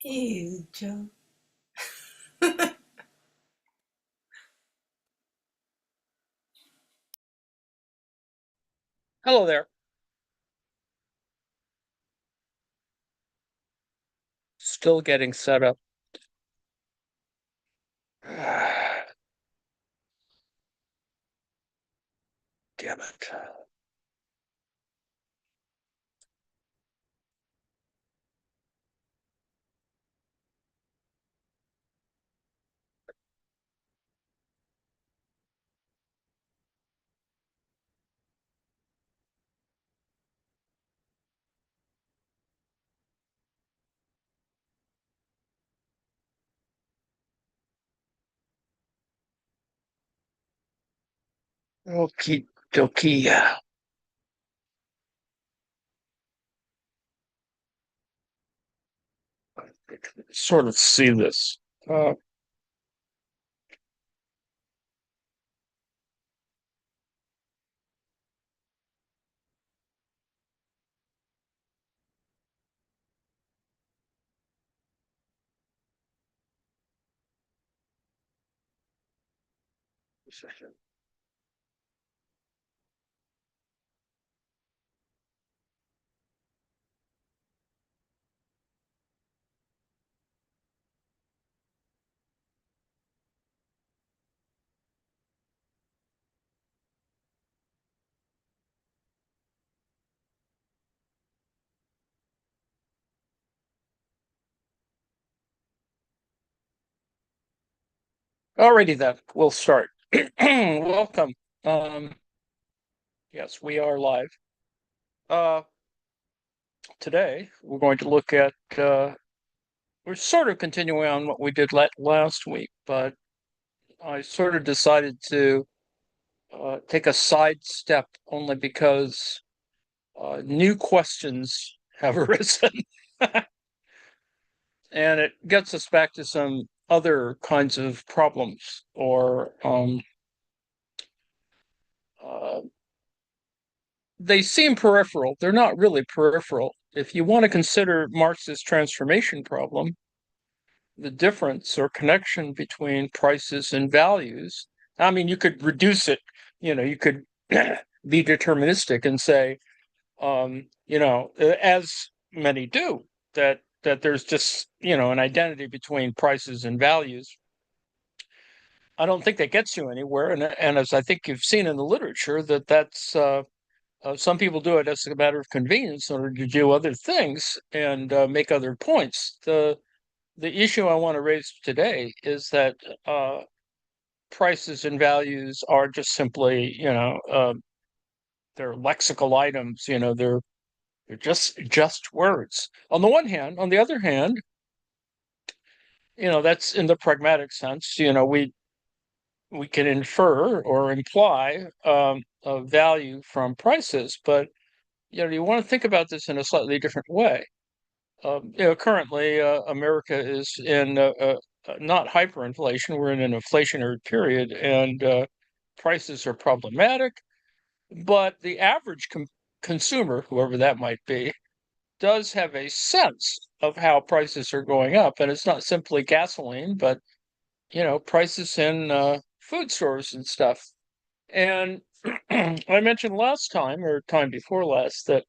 Hey, Joe. Hello there. Still getting set up. Damn it. Okie dokie. Sort of see this. Uh, Alrighty then, we'll start. Welcome. Um, yes, we are live. Uh, Today we're going to look at we're sort of continuing on what we did last week, but I sort of decided to take a side step only because new questions have arisen. And it gets us back to some other kinds of problems or uh, they seem peripheral. They're not really peripheral. If you want to consider Marx's transformation problem, the difference or connection between prices and values, I mean, you could reduce it, you could be deterministic and say, as many do, that there's just, an identity between prices and values. I don't think that gets you anywhere. And as I think you've seen in the literature, that's some people do it as a matter of convenience in order to do other things and make other points. The issue I want to raise today is that prices and values are just simply, they're lexical items. They're just words. On the one hand, on the other hand, that's in the pragmatic sense. We can infer or imply a value from prices, but you want to think about this in a slightly different way. Currently, America is in not hyperinflation; we're in an inflationary period, and prices are problematic. But the average consumer, whoever that might be, does have a sense of how prices are going up, and it's not simply gasoline, but prices in food stores and stuff. And I mentioned last time or time before last that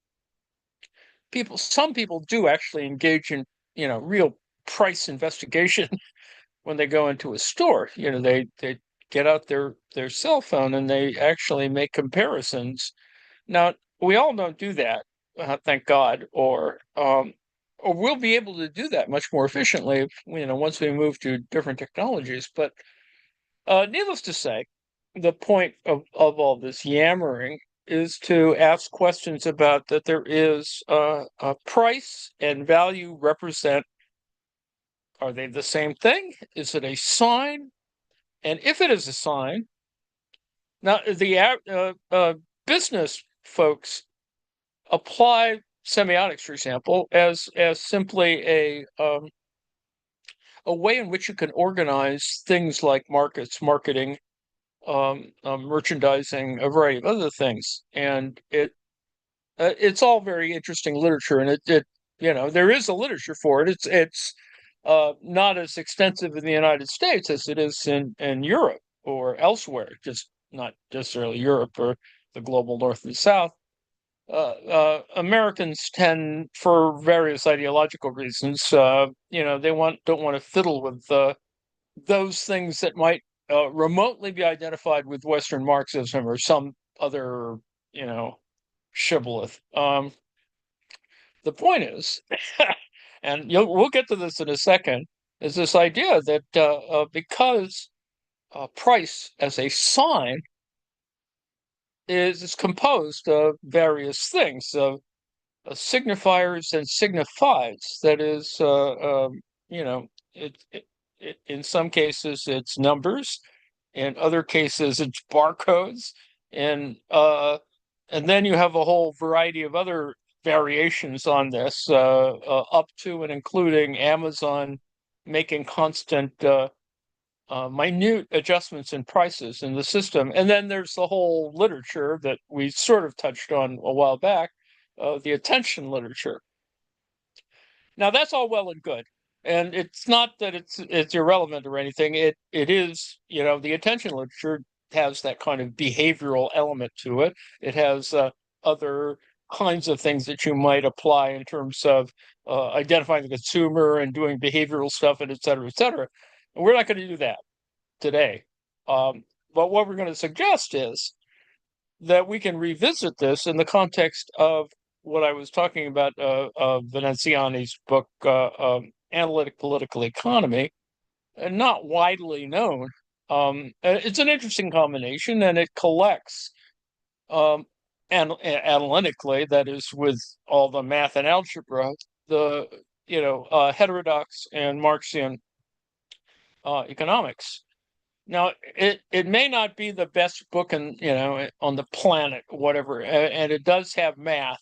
some people do actually engage in, real price investigation when they go into a store. They get out their cell phone and they actually make comparisons. Now, we all don't do that, thank God, or we'll be able to do that much more efficiently if, once we move to different technologies. But needless to say, the point of all this yammering is to ask questions about that there is a price and value represent, are they the same thing? Is it a sign? And if it is a sign, now the business folks apply semiotics, for example, as simply a way in which you can organize things like markets, marketing, merchandising, a variety of other things, and it's all very interesting literature, and it there is a literature for it. It's not as extensive in the United States as it is in Europe or elsewhere, just not necessarily Europe or the global North and South. Americans tend, for various ideological reasons, they don't want to fiddle with those things that might remotely be identified with Western Marxism or some other, shibboleth. The point is, and we'll get to this in a second, is this idea that because price as a sign is composed of various things, of signifiers and signifieds. That is, in some cases it's numbers, in other cases it's barcodes, and then you have a whole variety of other variations on this, up to and including Amazon making constant minute adjustments in prices in the system. And then there's the whole literature that we sort of touched on a while back, the attention literature. Now that's all well and good, and it's not that it's irrelevant or anything. It is, the attention literature has that kind of behavioral element to it. It has other kinds of things that you might apply in terms of identifying the consumer and doing behavioral stuff, and et cetera, et cetera. And we're not going to do that today. But what we're going to suggest is that we can revisit this in the context of what I was talking about, Veneziani's book, Analytic Political Economy, and not widely known. It's an interesting combination, and it collects analytically, that is, with all the math and algebra, the heterodox and Marxian economics. Now, it may not be the best book on the planet, whatever, and it does have math,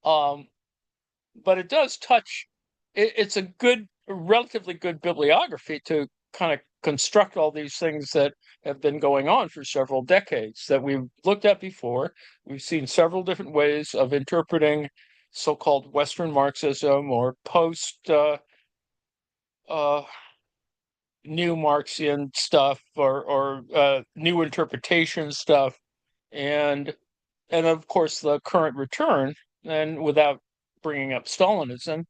but it does touch. It's a relatively good bibliography to kind of construct all these things that have been going on for several decades that we've looked at before. We've seen several different ways of interpreting so-called Western Marxism or post new Marxian stuff, or new interpretation stuff, and of course the current return, and without bringing up Stalinism,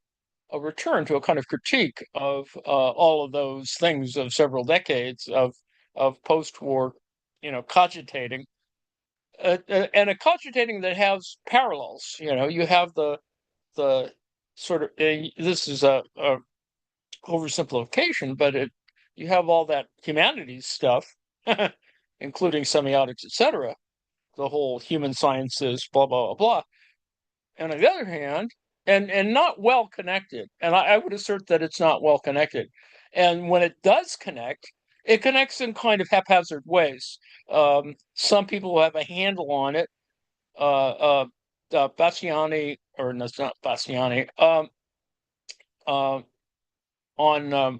a return to a kind of critique of all of those things of several decades of post-war, cogitating, and a cogitating that has parallels. You have the sort of, this is a oversimplification, but you have all that humanities stuff, including semiotics, etc., the whole human sciences, blah, blah, blah, blah. And on the other hand, and not well connected, and I would assert that it's not well connected. And when it does connect, it connects in kind of haphazard ways. Some people have a handle on it. Bastiani, or no, it's not Bastiani, on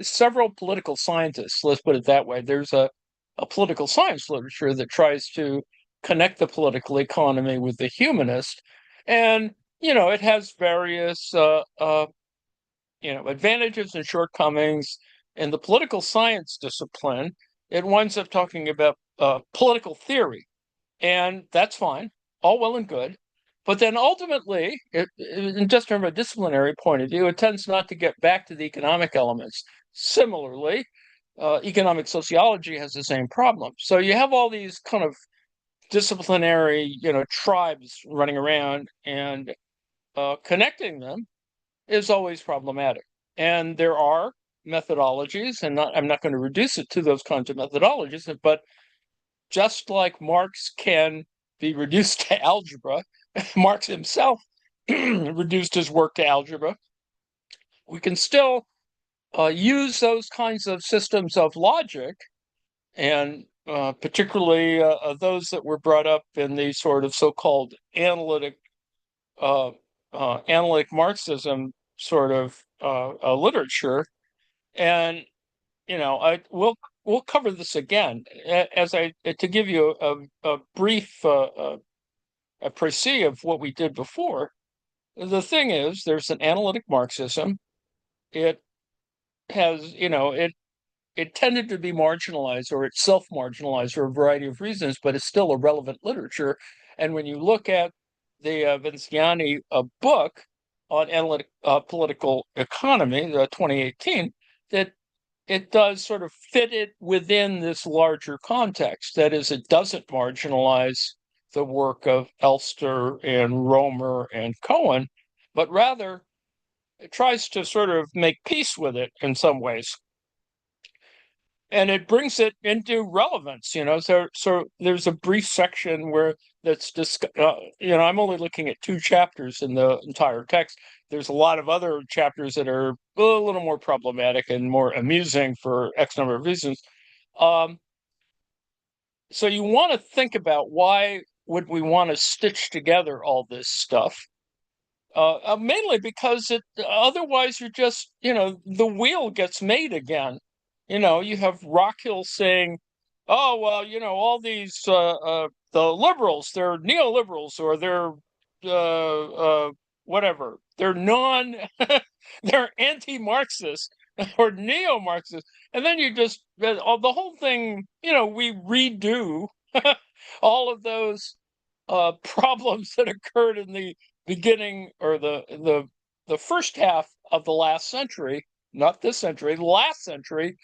several political scientists, let's put it that way. There's a political science literature that tries to connect the political economy with the humanist, and it has various advantages and shortcomings. In the political science discipline, it winds up talking about political theory, and that's fine, all well and good. But then ultimately, just from a disciplinary point of view, it tends not to get back to the economic elements. Similarly, economic sociology has the same problem. So you have all these kind of disciplinary, tribes running around, and connecting them is always problematic. And there are methodologies, and I'm not going to reduce it to those kinds of methodologies, but just like Marx can be reduced to algebra, Marx himself reduced his work to algebra, we can still use those kinds of systems of logic, and particularly those that were brought up in the sort of so-called analytic Marxism sort of literature. And we'll cover this again to give you a brief a précis of what we did before. The thing is, there's an analytic Marxism, it has, it tended to be marginalized, or it's self-marginalized for a variety of reasons, but it's still a relevant literature. And when you look at the Vinciani book on political economy, 2018, that it does sort of fit it within this larger context. That is, it doesn't marginalize the work of Elster and Romer and Cohen, but rather it tries to sort of make peace with it in some ways, and it brings it into relevance. So there's a brief section where that's I'm only looking at two chapters in the entire text. There's a lot of other chapters that are a little more problematic and more amusing for X number of reasons. um, so you want to think about, why would we want to stitch together all this stuff? Mainly because otherwise you're just, the wheel gets made again. You have Rockhill saying, "Oh well, all these the liberals, they're neoliberals, or they're whatever, they're non, they're anti-Marxist or neo-Marxist," and then you just the whole thing. We redo all of those problems that occurred in the beginning, or the first half of the last century, not this century, last century,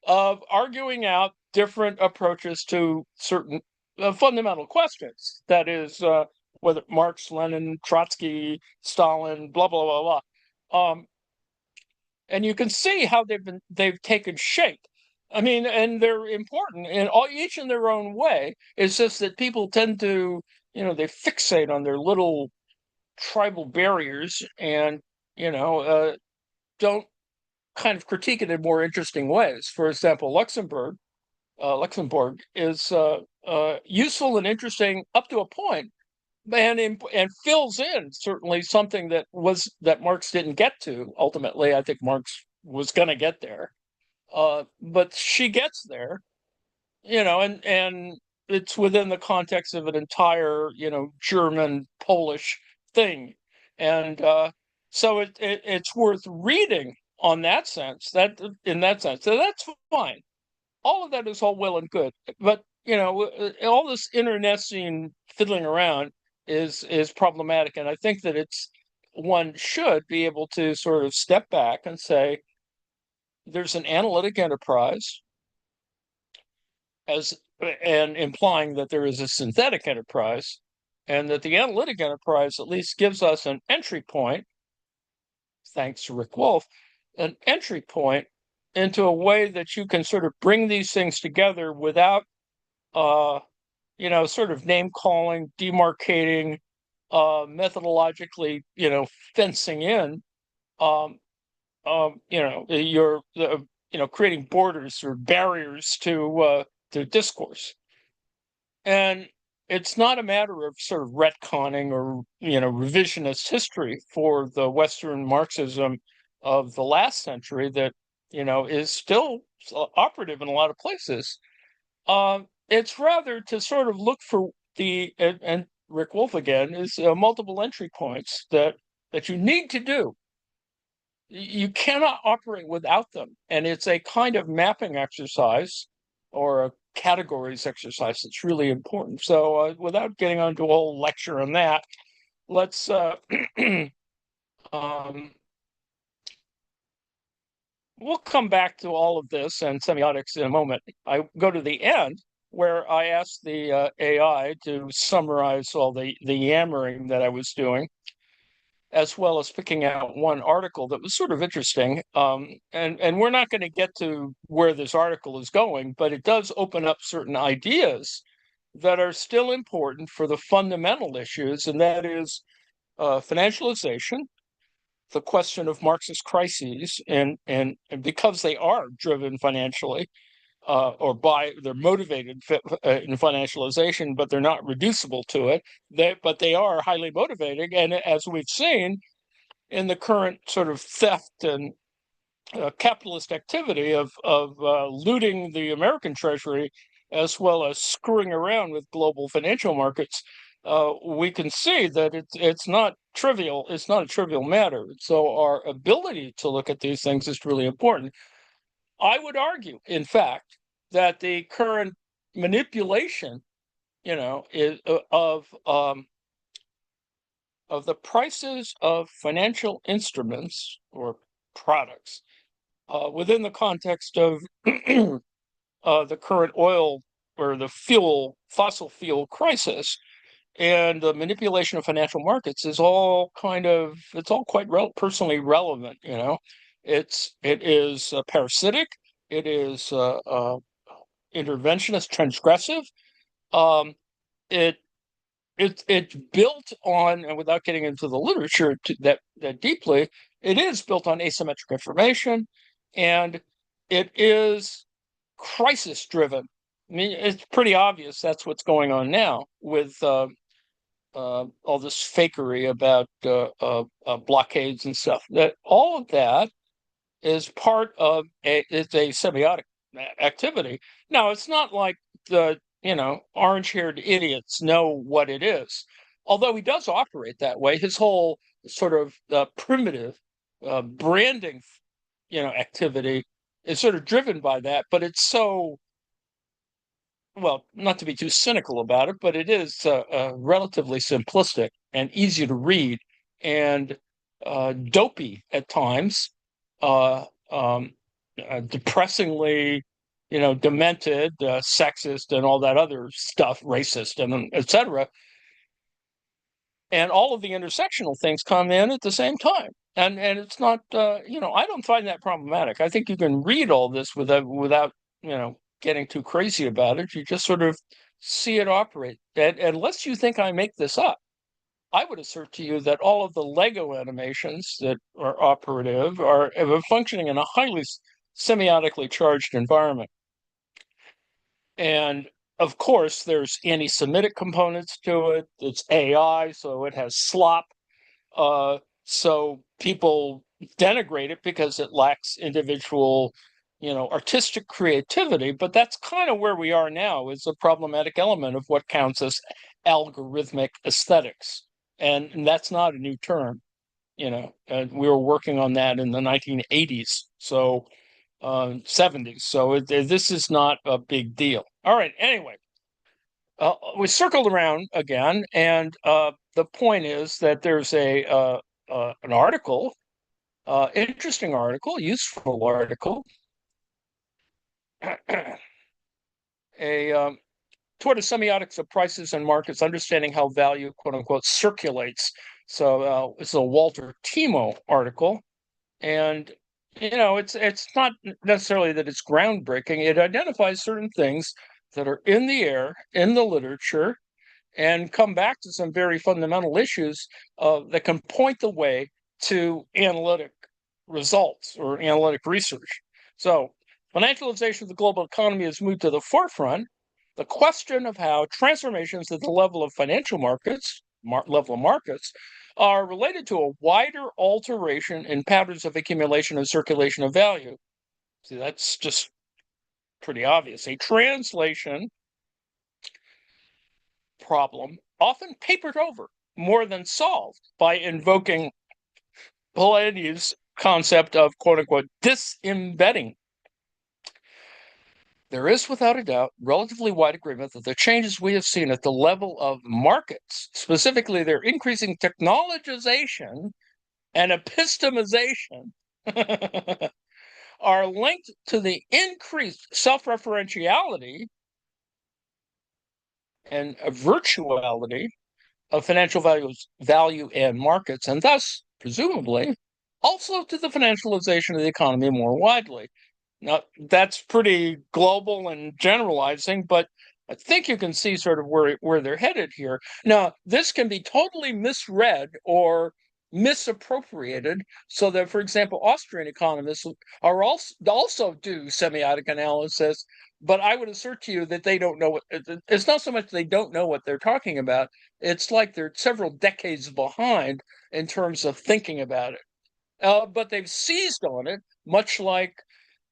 of arguing out different approaches to certain fundamental questions. That is, whether Marx, Lenin, Trotsky, Stalin, blah blah blah blah. And you can see how they've taken shape. I mean, and they're important, and each in their own way. It's just that people tend to, they fixate on their little tribal barriers, and don't kind of critique it in more interesting ways. For example, Luxembourg is useful and interesting up to a point, and fills in certainly something that Marx didn't get to. Ultimately, I think Marx was going to get there, but she gets there, and it's within the context of an entire, German Polish thing, and so it's worth reading on that sense. That in that sense, so that's fine. All of that is all well and good, but all this internecine fiddling around is problematic, and I think that one should be able to sort of step back and say there's an analytic enterprise, and implying that there is a synthetic enterprise, and that the analytic enterprise at least gives us an entry point, thanks to Rick Wolf, an entry point into a way that you can sort of bring these things together without sort of name calling, demarcating, methodologically, fencing in, you're creating borders or barriers to discourse. And it's not a matter of sort of retconning or revisionist history for the Western Marxism of the last century that is still operative in a lot of places. It's rather to sort of look for and Rick Wolf again is multiple entry points that you need to do. You cannot operate without them, and it's a kind of mapping exercise, or a categories exercise, that's really important. So without getting onto a whole lecture on that, let's we'll come back to all of this and semiotics in a moment. I go to the end where I asked the AI to summarize all the yammering that I was doing, as well as picking out one article that was sort of interesting. And we're not going to get to where this article is going, but it does open up certain ideas that are still important for the fundamental issues, and that is financialization, the question of Marxist crises, and because they are driven financially, they're motivated in financialization, but they're not reducible to it. But they are highly motivating, and as we've seen in the current sort of theft and capitalist activity of looting the American Treasury, as well as screwing around with global financial markets, we can see that it's not trivial. It's not a trivial matter. So our ability to look at these things is really important. I would argue, in fact, that the current manipulation, is of the prices of financial instruments or products within the context of the current oil or the fossil fuel crisis and the manipulation of financial markets is all it's all quite personally relevant. It is parasitic, it is interventionist, transgressive. Um, it it's built on, and without getting into the literature that deeply, it is built on asymmetric information, and it is crisis driven. I mean, it's pretty obvious that's what's going on now with all this fakery about blockades and stuff. That all of that is part of it's a semiotic activity. Now, it's not like the orange-haired idiots know what it is, although he does operate that way. His whole sort of primitive branding, activity is sort of driven by that. But it's so well, not to be too cynical about it, but it is relatively simplistic and easy to read and dopey at times, uh, um, depressingly, demented, sexist, and all that other stuff, racist, and etc. And all of the intersectional things come in at the same time. And it's not, I don't find that problematic. I think you can read all this without getting too crazy about it. You just sort of see it operate. And unless you think I make this up, I would assert to you that all of the Lego animations that are operative are functioning in a highly semiotically charged environment. And of course, there's anti-Semitic components to it. It's AI, so it has slop. So people denigrate it because it lacks individual, artistic creativity. But that's kind of where we are now, is a problematic element of what counts as algorithmic aesthetics. And that's not a new term. We were working on that in the 1980s. So 70s. So this is not a big deal. All right. Anyway, we circled around again, and the point is that there's an article, interesting article, useful article, a toward a semiotics of prices and markets, understanding how value, quote unquote, circulates. So it's a Walter Timo article, and it's not necessarily that it's groundbreaking. It identifies certain things that are in the air, in the literature, and come back to some very fundamental issues that can point the way to analytic results or analytic research. So, financialization of the global economy has moved to the forefront. The question of how transformations at the level of financial markets, level of markets, are related to a wider alteration in patterns of accumulation and circulation of value. See, that's just pretty obvious. A translation problem often papered over more than solved by invoking Polanyi's concept of quote unquote disembedding. There is, without a doubt, relatively wide agreement that the changes we have seen at the level of markets, specifically their increasing technologization and epistemization, are linked to the increased self-referentiality and virtuality of financial value and markets, and thus, presumably, also to the financialization of the economy more widely. Now, that's pretty global and generalizing, but I think you can see sort of where they're headed here. Now, this can be totally misread or misappropriated, so that, for example, Austrian economists are also do semiotic analysis, but I would assert to you that they don't know what it's not so much they don't know what they're talking about. It's like they're several decades behind in terms of thinking about it. But they've seized on it, much like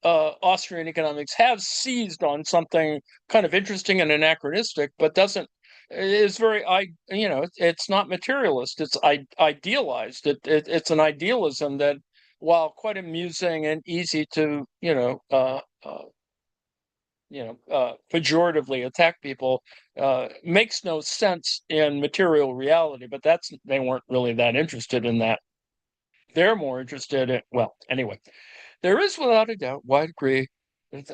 Austrian economics have seized on something kind of interesting and anachronistic, but doesn't is very, it's not materialist. It's idealized. It's an idealism that, while quite amusing and easy to, pejoratively attack people, makes no sense in material reality. But they weren't really that interested in that. They're more interested in, well, anyway, there is without a doubt wide degree from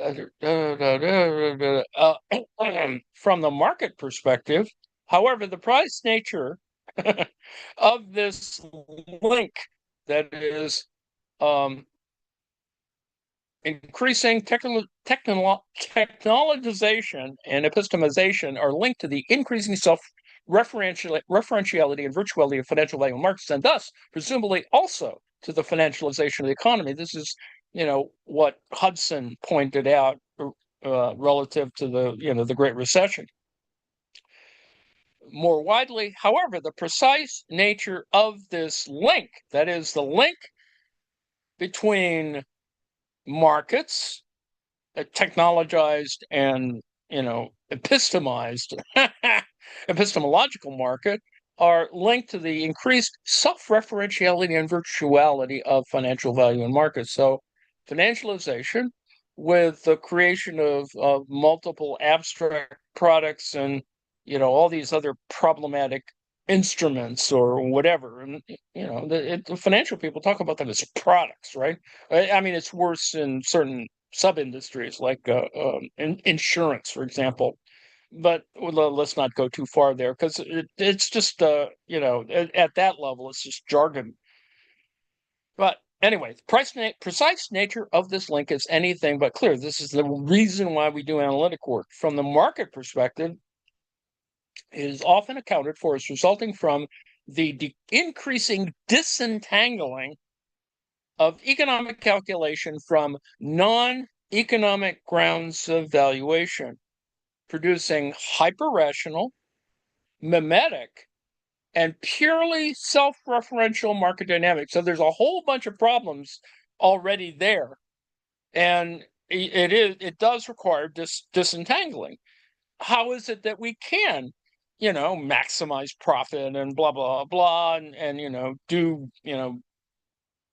the market perspective. However, the price nature of this link, that is, increasing technologization and epistemization, are linked to the increasing referentiality and virtuality of financial value markets, and thus presumably also to the financialization of the economy. This is, what Hudson pointed out relative to the Great Recession. More widely, however, the precise nature of this link, that is, the link between markets, technologized and epistemized epistemological market, are linked to the increased self-referentiality and virtuality of financial value in markets. So financialization, with the creation of multiple abstract products and all these other problematic instruments or whatever, and the financial people talk about them as products, right? I mean, it's worse in certain sub-industries like insurance, for example. But let's not go too far there, because it's just at that level it's just jargon. But anyway, the precise nature of this link is anything but clear. This is the reason why we do analytic work. From the market perspective, it is often accounted for as resulting from the increasing disentangling of economic calculation from non-economic grounds of valuation, producing hyper-rational, mimetic, and purely self-referential market dynamics. So there's a whole bunch of problems already there, and it does require disentangling. How is it that we can, maximize profit and blah blah blah, and do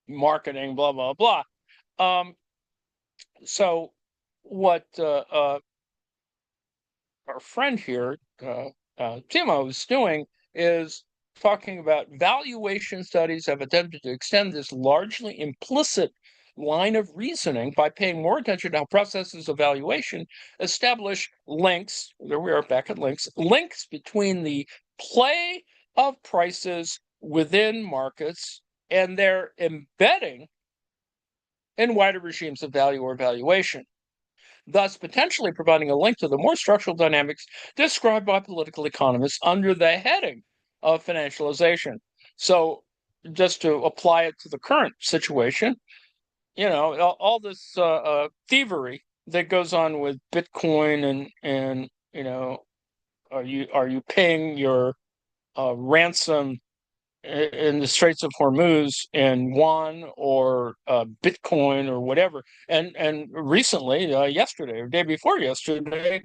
marketing, blah blah blah? So what our friend here, Timo, is doing is talking about valuation studies have attempted to extend this largely implicit line of reasoning by paying more attention to how processes of valuation establish links. There we are back at links between the play of prices within markets and their embedding in wider regimes of value or valuation, thus potentially providing a link to the more structural dynamics described by political economists under the heading of financialization. So just to apply it to the current situation, all this thievery that goes on with Bitcoin, and are you paying your ransom in the Straits of Hormuz in yuan or Bitcoin or whatever? And recently, yesterday or day before yesterday,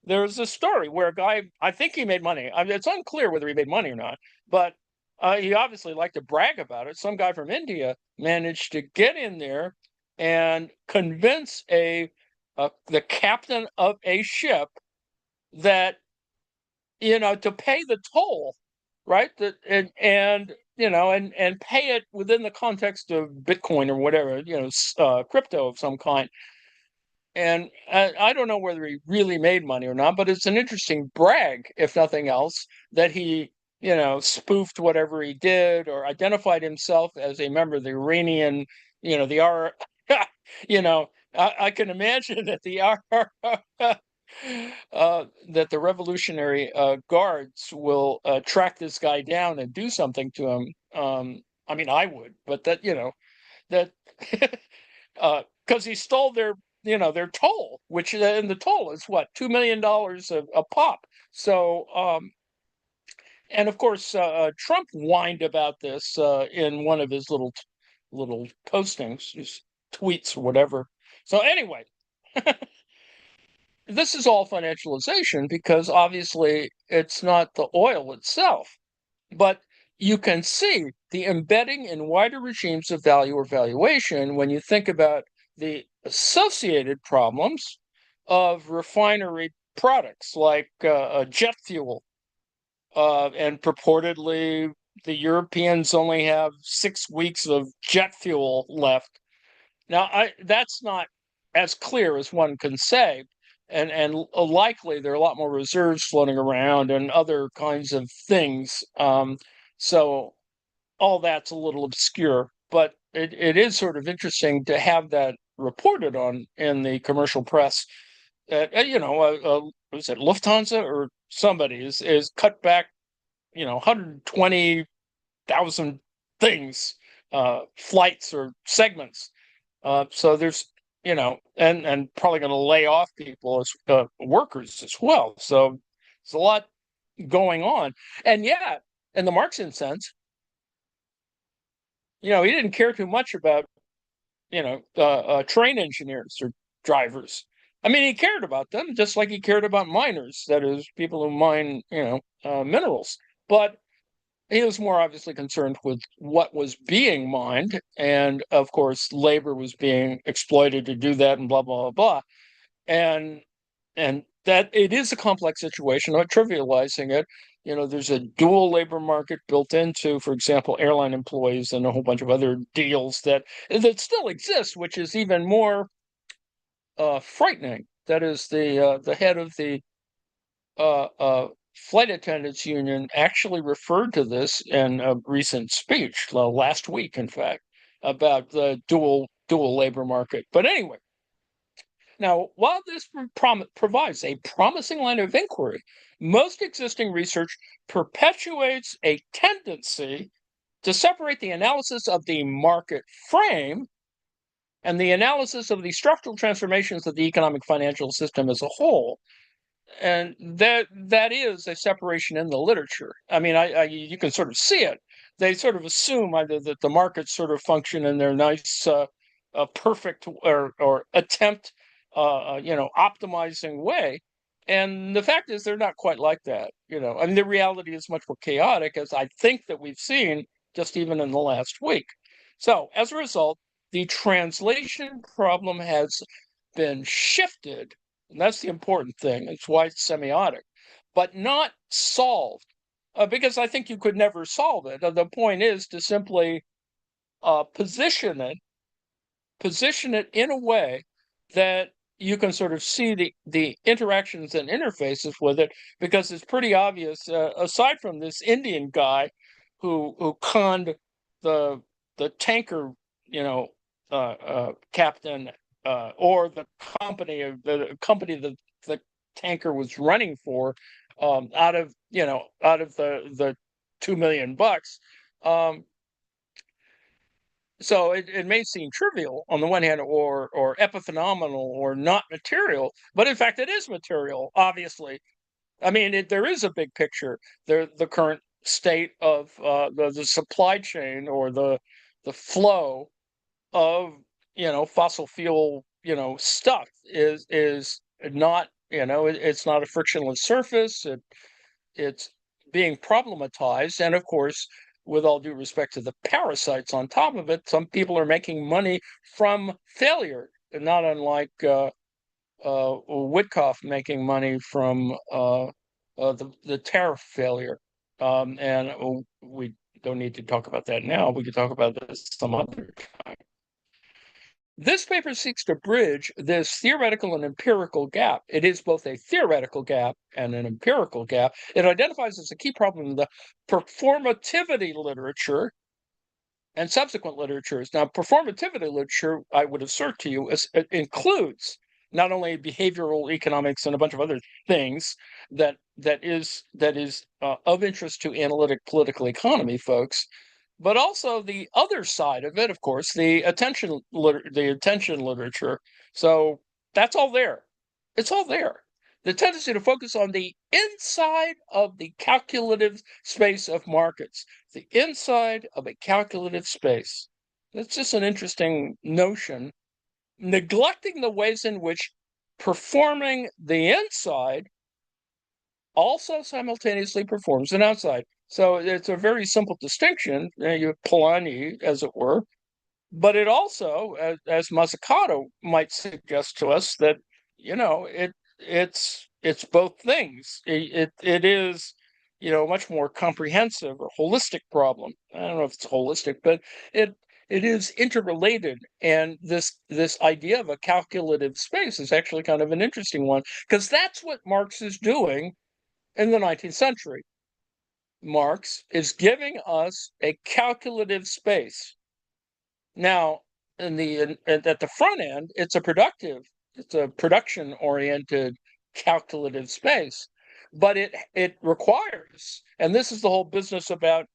there was a story where a guy, I think he made money. I mean, it's unclear whether he made money or not, but he obviously liked to brag about it. Some guy from India managed to get in there and convince the captain of a ship that to pay the toll, right? And pay it within the context of Bitcoin or whatever, crypto of some kind. And I don't know whether he really made money or not, but it's an interesting brag, if nothing else, that he, spoofed whatever he did or identified himself as a member of the Iranian, the R. I can imagine that the R. That the Revolutionary Guards will track this guy down and do something to him. I mean, I would, but that because he stole their toll, which and the toll is what, $2 million a pop. So and of course Trump whined about this in one of his little postings, his tweets or whatever. So anyway, this is all financialization because obviously it's not the oil itself, but you can see the embedding in wider regimes of value or valuation when you think about the associated problems of refinery products like jet fuel. And purportedly, the Europeans only have 6 weeks of jet fuel left. Now, that's not as clear as one can say, and likely there are a lot more reserves floating around and other kinds of things. So all that's a little obscure, but it is sort of interesting to have that reported on in the commercial press. Was it Lufthansa or somebody is cut back, 120,000 things, flights or segments. So there's, and probably going to lay off people as workers as well. So there's a lot going on. And yeah, in the Marxian sense, he didn't care too much about, train engineers or drivers. I mean, he cared about them just like he cared about miners, that is, people who mine, minerals. But he was more obviously concerned with what was being mined. And of course, labor was being exploited to do that and blah, blah, blah, blah. And that it is a complex situation. I'm not trivializing it. There's a dual labor market built into, for example, airline employees and a whole bunch of other deals that still exist, which is even more frightening. That is the head of the flight attendants union actually referred to this in a recent speech last week, in fact, about the dual labor market. But anyway, now, while this provides a promising line of inquiry, most existing research perpetuates a tendency to separate the analysis of the market frame and the analysis of the structural transformations of the economic financial system as a whole. And that is a separation in the literature. I mean, you can sort of see it. They sort of assume either that the markets sort of function in their nice, perfect or attempt, optimizing way. And the fact is, they're not quite like that. I mean, the reality is much more chaotic, as I think that we've seen just even in the last week. So, as a result, the translation problem has been shifted, and that's the important thing. It's why it's semiotic, but not solved, because I think you could never solve it. The point is to simply position it in a way that you can sort of see the interactions and interfaces with it, because it's pretty obvious. Aside from this Indian guy who conned the tanker, captain, or the company that the tanker was running for, out of the $2 million. So it may seem trivial on the one hand, or epiphenomenal, or not material, but in fact it is material, obviously. I mean, there is a big picture. The current state of the supply chain, or the flow of fossil fuel stuff is not, it's not a frictionless surface. It's being problematized, and of course, with all due respect to the parasites on top of it, some people are making money from failure, not unlike Witkoff making money from the tariff failure. And we don't need to talk about that now. We could talk about this some other time. This paper seeks to bridge this theoretical and empirical gap. It is both a theoretical gap and an empirical gap. It identifies as a key problem in the performativity literature and subsequent literatures. Now, performativity literature, I would assert to you, includes not only behavioral economics and a bunch of other things that is of interest to analytic political economy folks, but also the other side of it, of course, the attention literature. So that's all there. It's all there. The tendency to focus on the inside of the calculative space of markets, the inside of a calculative space. That's just an interesting notion, neglecting the ways in which performing the inside also simultaneously performs an outside. So it's a very simple distinction, you Polanyi, as it were. But it also, as Mazzucato might suggest to us, that it's both things. It is a much more comprehensive or holistic problem. I don't know if it's holistic, but it is interrelated. And this idea of a calculative space is actually kind of an interesting one, because that's what Marx is doing in the 19th century. Marx is giving us a calculative space. Now, at the front end, it's a production-oriented calculative space, but it requires, and this is the whole business about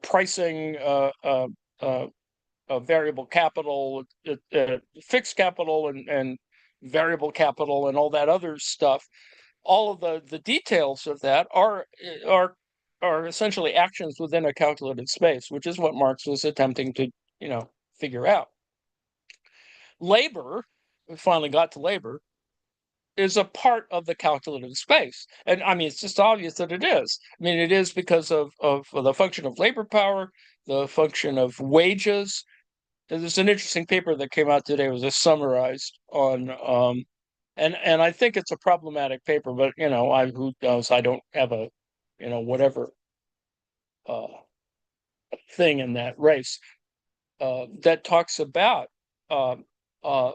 pricing variable capital, fixed capital, and variable capital, and all that other stuff. All of the details of that are essentially actions within a calculative space, which is what Marx was attempting to figure out. Labor, we finally got to labor, is a part of the calculative space. And I mean, it's just obvious that it is. I mean, it is because of the function of labor power, the function of wages. There's an interesting paper that came out today. It was just summarized on and I think it's a problematic paper, but who knows? I don't have a whatever uh, thing in that race that talks about uh, uh,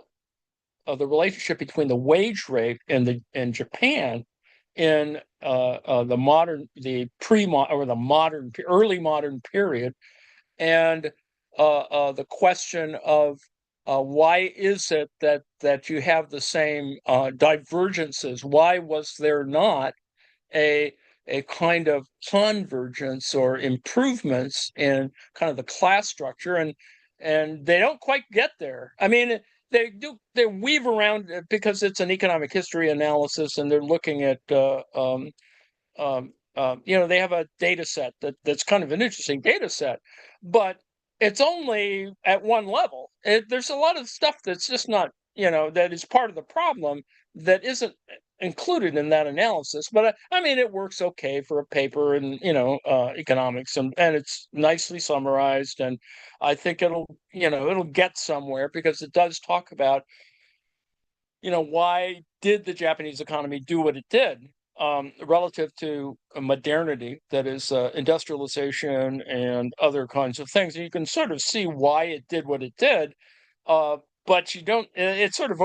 the relationship between the wage rate in Japan in the early modern period, and the question of why is it that you have the same divergences? Why was there not a a kind of convergence or improvements in kind of the class structure, and they don't quite get there. I mean, they weave around because it's an economic history analysis, and they're looking at they have a data set that's kind of an interesting data set, but it's only at one level. There's a lot of stuff that's just not, that is part of the problem that isn't included in that analysis. But I mean, it works okay for a paper in, economics, and it's nicely summarized. And I think it'll get somewhere, because it does talk about why did the Japanese economy do what it did relative to modernity, that is industrialization and other kinds of things. And you can sort of see why it did what it did, but you don't. It sort of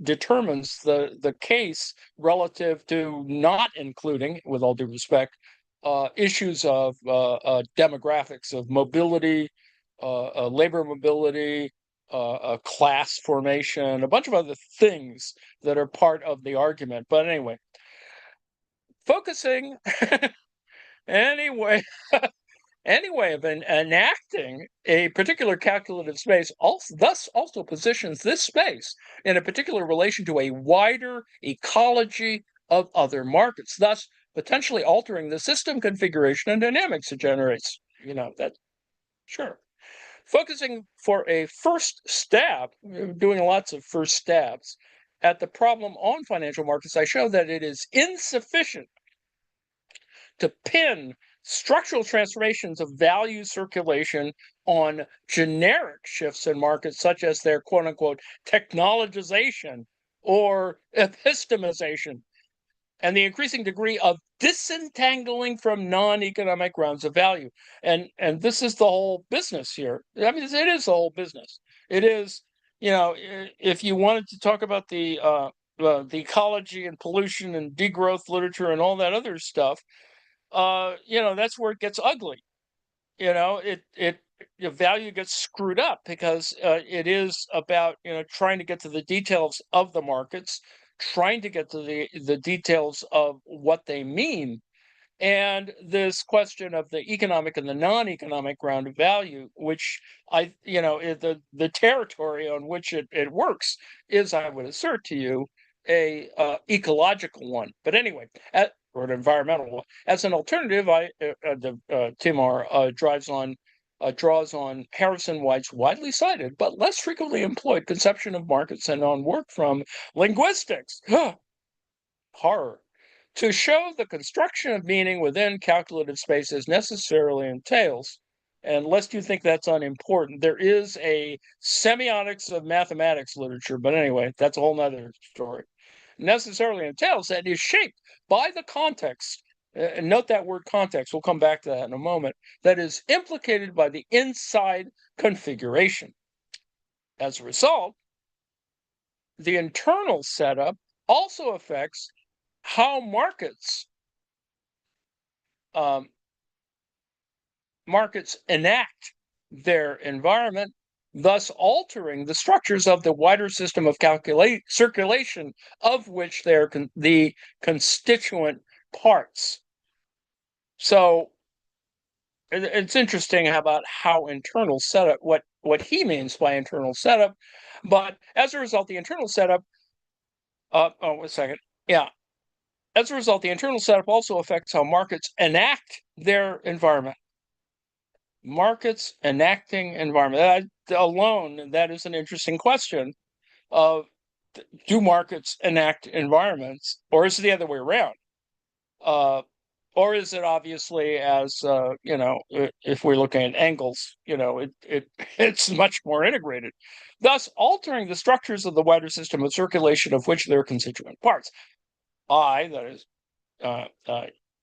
determines the case relative to not including, with all due respect, issues of demographics, of mobility, labor mobility, class formation, a bunch of other things that are part of the argument. But anyway, focusing anyway, of enacting a particular calculative space, thus also positions this space in a particular relation to a wider ecology of other markets, thus potentially altering the system configuration and dynamics it generates. That, sure. Focusing for a first stab, doing lots of first stabs at the problem on financial markets, I show that it is insufficient to pin structural transformations of value circulation on generic shifts in markets, such as their quote unquote technologization or epistemization, and the increasing degree of disentangling from non-economic grounds of value. And this is the whole business here. I mean, it is the whole business. It is, if you wanted to talk about the ecology and pollution and degrowth literature and all that other stuff, that's where it gets ugly. The value gets screwed up, because it is about trying to get to the details of the markets, trying to get to the details of what they mean, and this question of the economic and the non-economic ground of value, which the territory on which it works is, I would assert to you, a ecological one. But anyway, or an environmental one. As an alternative, Timar drives on draws on Harrison White's widely cited but less frequently employed conception of markets and on work from linguistics. Horror. To show the construction of meaning within calculative spaces necessarily entails, and lest you think that's unimportant, there is a semiotics of mathematics literature, but anyway, that's a whole nother story. Necessarily entails that is shaped by the context, and note that word context, we'll come back to that in a moment, that is implicated by the inside configuration. As a result, the internal setup also affects how markets enact their environment, thus altering the structures of the wider system of circulation of which they're the constituent parts. So it's interesting about how internal setup, what he means by internal setup, but as a result, the internal setup. A second. Yeah. As a result, the internal setup also affects how markets enact their environment. Markets enacting environment. That alone, that is an interesting question of, do markets enact environments, or is it the other way around? Or is it obviously, as if we're looking at angles, it's much more integrated, thus altering the structures of the wider system of circulation of which they're constituent parts. That is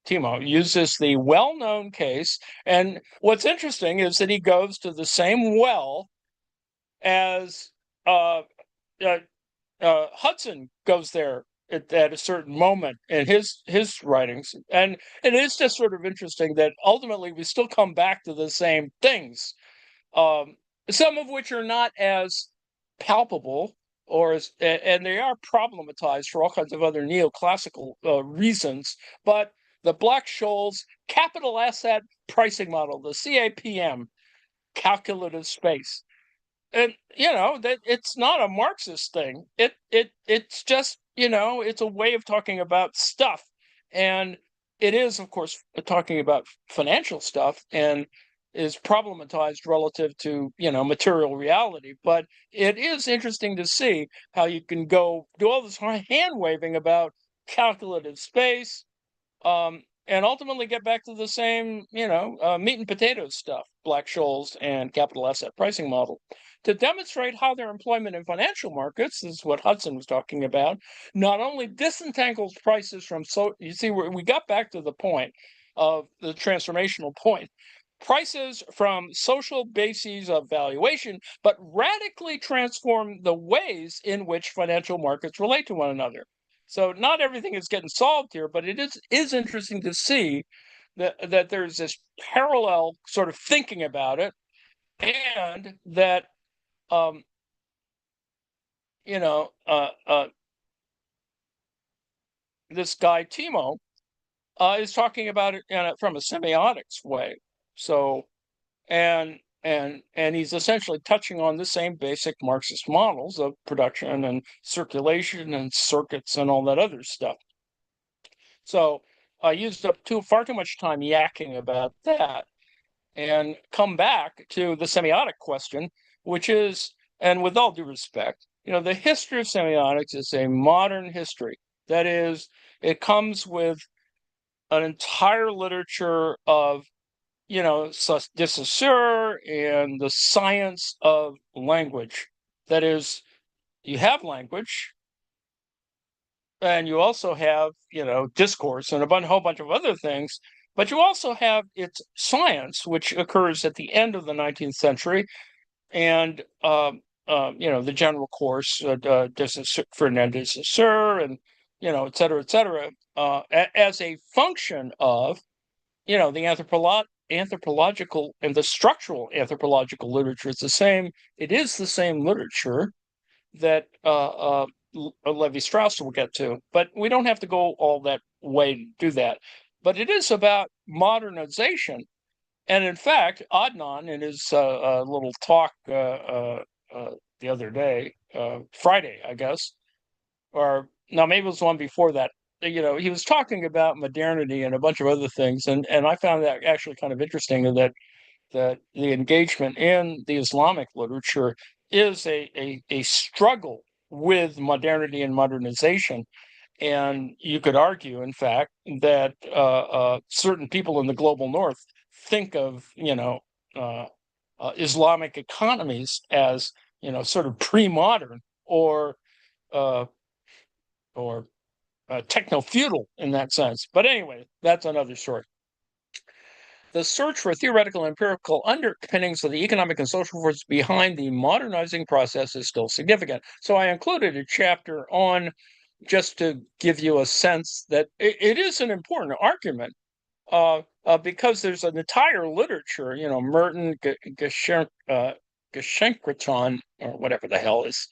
Timo, uses the well-known case, and what's interesting is that he goes to the same well as Hudson goes there at a certain moment in his writings, and it is just sort of interesting that ultimately we still come back to the same things, some of which are not as palpable and they are problematized for all kinds of other neoclassical reasons, but the Black-Scholes capital asset pricing model, the CAPM, calculative space. And that it's not a Marxist thing. It's just, it's a way of talking about stuff. And it is, of course, talking about financial stuff and is problematized relative to, material reality. But it is interesting to see how you can go do all this hand waving about calculative space, and ultimately get back to the same, meat and potatoes stuff, Black-Scholes and capital asset pricing model. To demonstrate how their employment in financial markets, this is what Hudson was talking about, not only disentangles prices from, you see, we got back to the point of the transformational point, prices from social bases of valuation, but radically transform the ways in which financial markets relate to one another. So not everything is getting solved here, but it is interesting to see that there's this parallel sort of thinking about it, and that this guy Timo is talking about it from a semiotics way. So, and he's essentially touching on the same basic Marxist models of production and circulation and circuits and all that other stuff. So I used up far too much time yakking about that, and come back to the semiotic question, which is, and with all due respect, the history of semiotics is a modern history. That is, it comes with an entire literature of, de Saussure and the science of language. That is, you have language, and you also have, discourse and a whole bunch of other things, but you also have its science, which occurs at the end of the 19th century, and the general course, Ferdinand de Saussure, and et cetera, as a function of the anthropological and the structural anthropological literature. It is the same literature that Levi-Strauss will get to, but we don't have to go all that way to do that. But it is about modernization. And in fact, Adnan, in his little talk the other day, Friday, I guess, or no, maybe it was the one before that, he was talking about modernity and a bunch of other things. And I found that actually kind of interesting, that that the engagement in the Islamic literature is a struggle with modernity and modernization. And you could argue, in fact, that certain people in the global north think of, uh, Islamic economies as, sort of pre-modern or uh, or techno-feudal in that sense. But anyway, that's another story. The search for theoretical and empirical underpinnings of the economic and social forces behind the modernizing process is still significant. So I included a chapter on, just to give you a sense that it is an important argument, because there's an entire literature, Merton Geshenkriton, or whatever the hell is.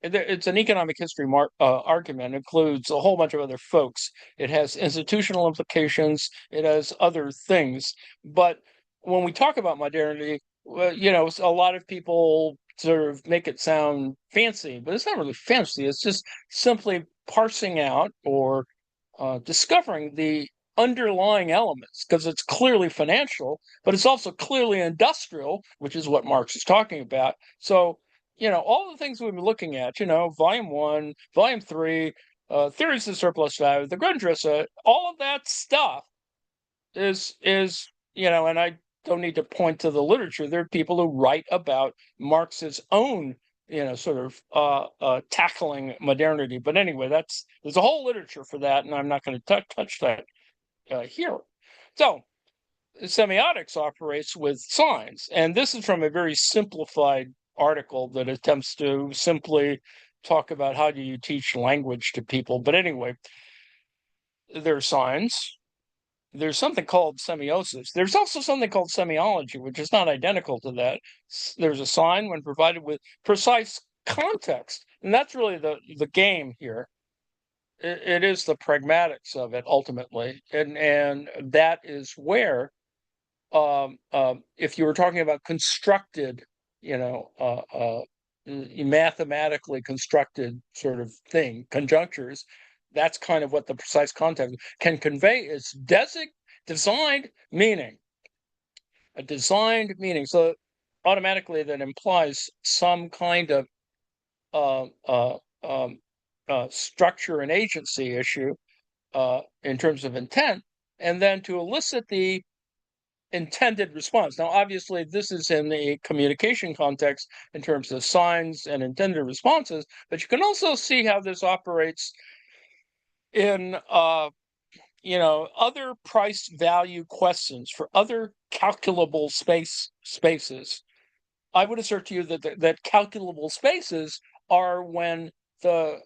It's an economic history argument. It includes a whole bunch of other folks. It has institutional implications. It has other things. But when we talk about modernity, well, a lot of people sort of make it sound fancy, but it's not really fancy. It's just simply parsing out or discovering the underlying elements, because it's clearly financial, but it's also clearly industrial, which is what Marx is talking about. So, all the things we've been looking at, volume 1, volume 3, theories of surplus value, the Grundrisse, all of that stuff is, and I don't need to point to the literature. There are people who write about Marx's own, sort of tackling modernity. But anyway, there's a whole literature for that, and I'm not going to touch that here. So semiotics operates with signs, and this is from a very simplified article that attempts to simply talk about how do you teach language to people. But anyway, there are signs. There's something called semiosis. There's also something called semiology, which is not identical to that. There's a sign when provided with precise context, and that's really the game here. It is the pragmatics of it ultimately, and that is where, if you were talking about constructed, mathematically constructed sort of thing, conjunctures, that's kind of what the precise context can convey. Its designed meaning, a designed meaning. So automatically that implies some kind of structure and agency issue in terms of intent, and then to elicit the intended response. Now, obviously, this is in the communication context in terms of signs and intended responses, but you can also see how this operates in other price value questions for other calculable spaces. I would assert to you that calculable spaces are when the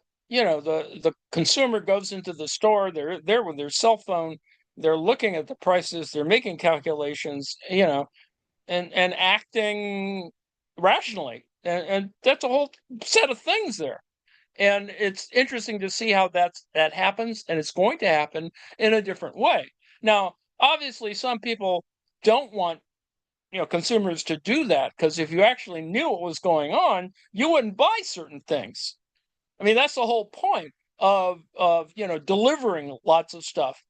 consumer goes into the store, they're there with their cell phone, they're looking at the prices, they're making calculations, and acting rationally, and that's a whole set of things there. And it's interesting to see how that happens, and it's going to happen in a different way. Now, obviously, some people don't want consumers to do that, because if you actually knew what was going on, you wouldn't buy certain things. I mean, that's the whole point of delivering lots of stuff.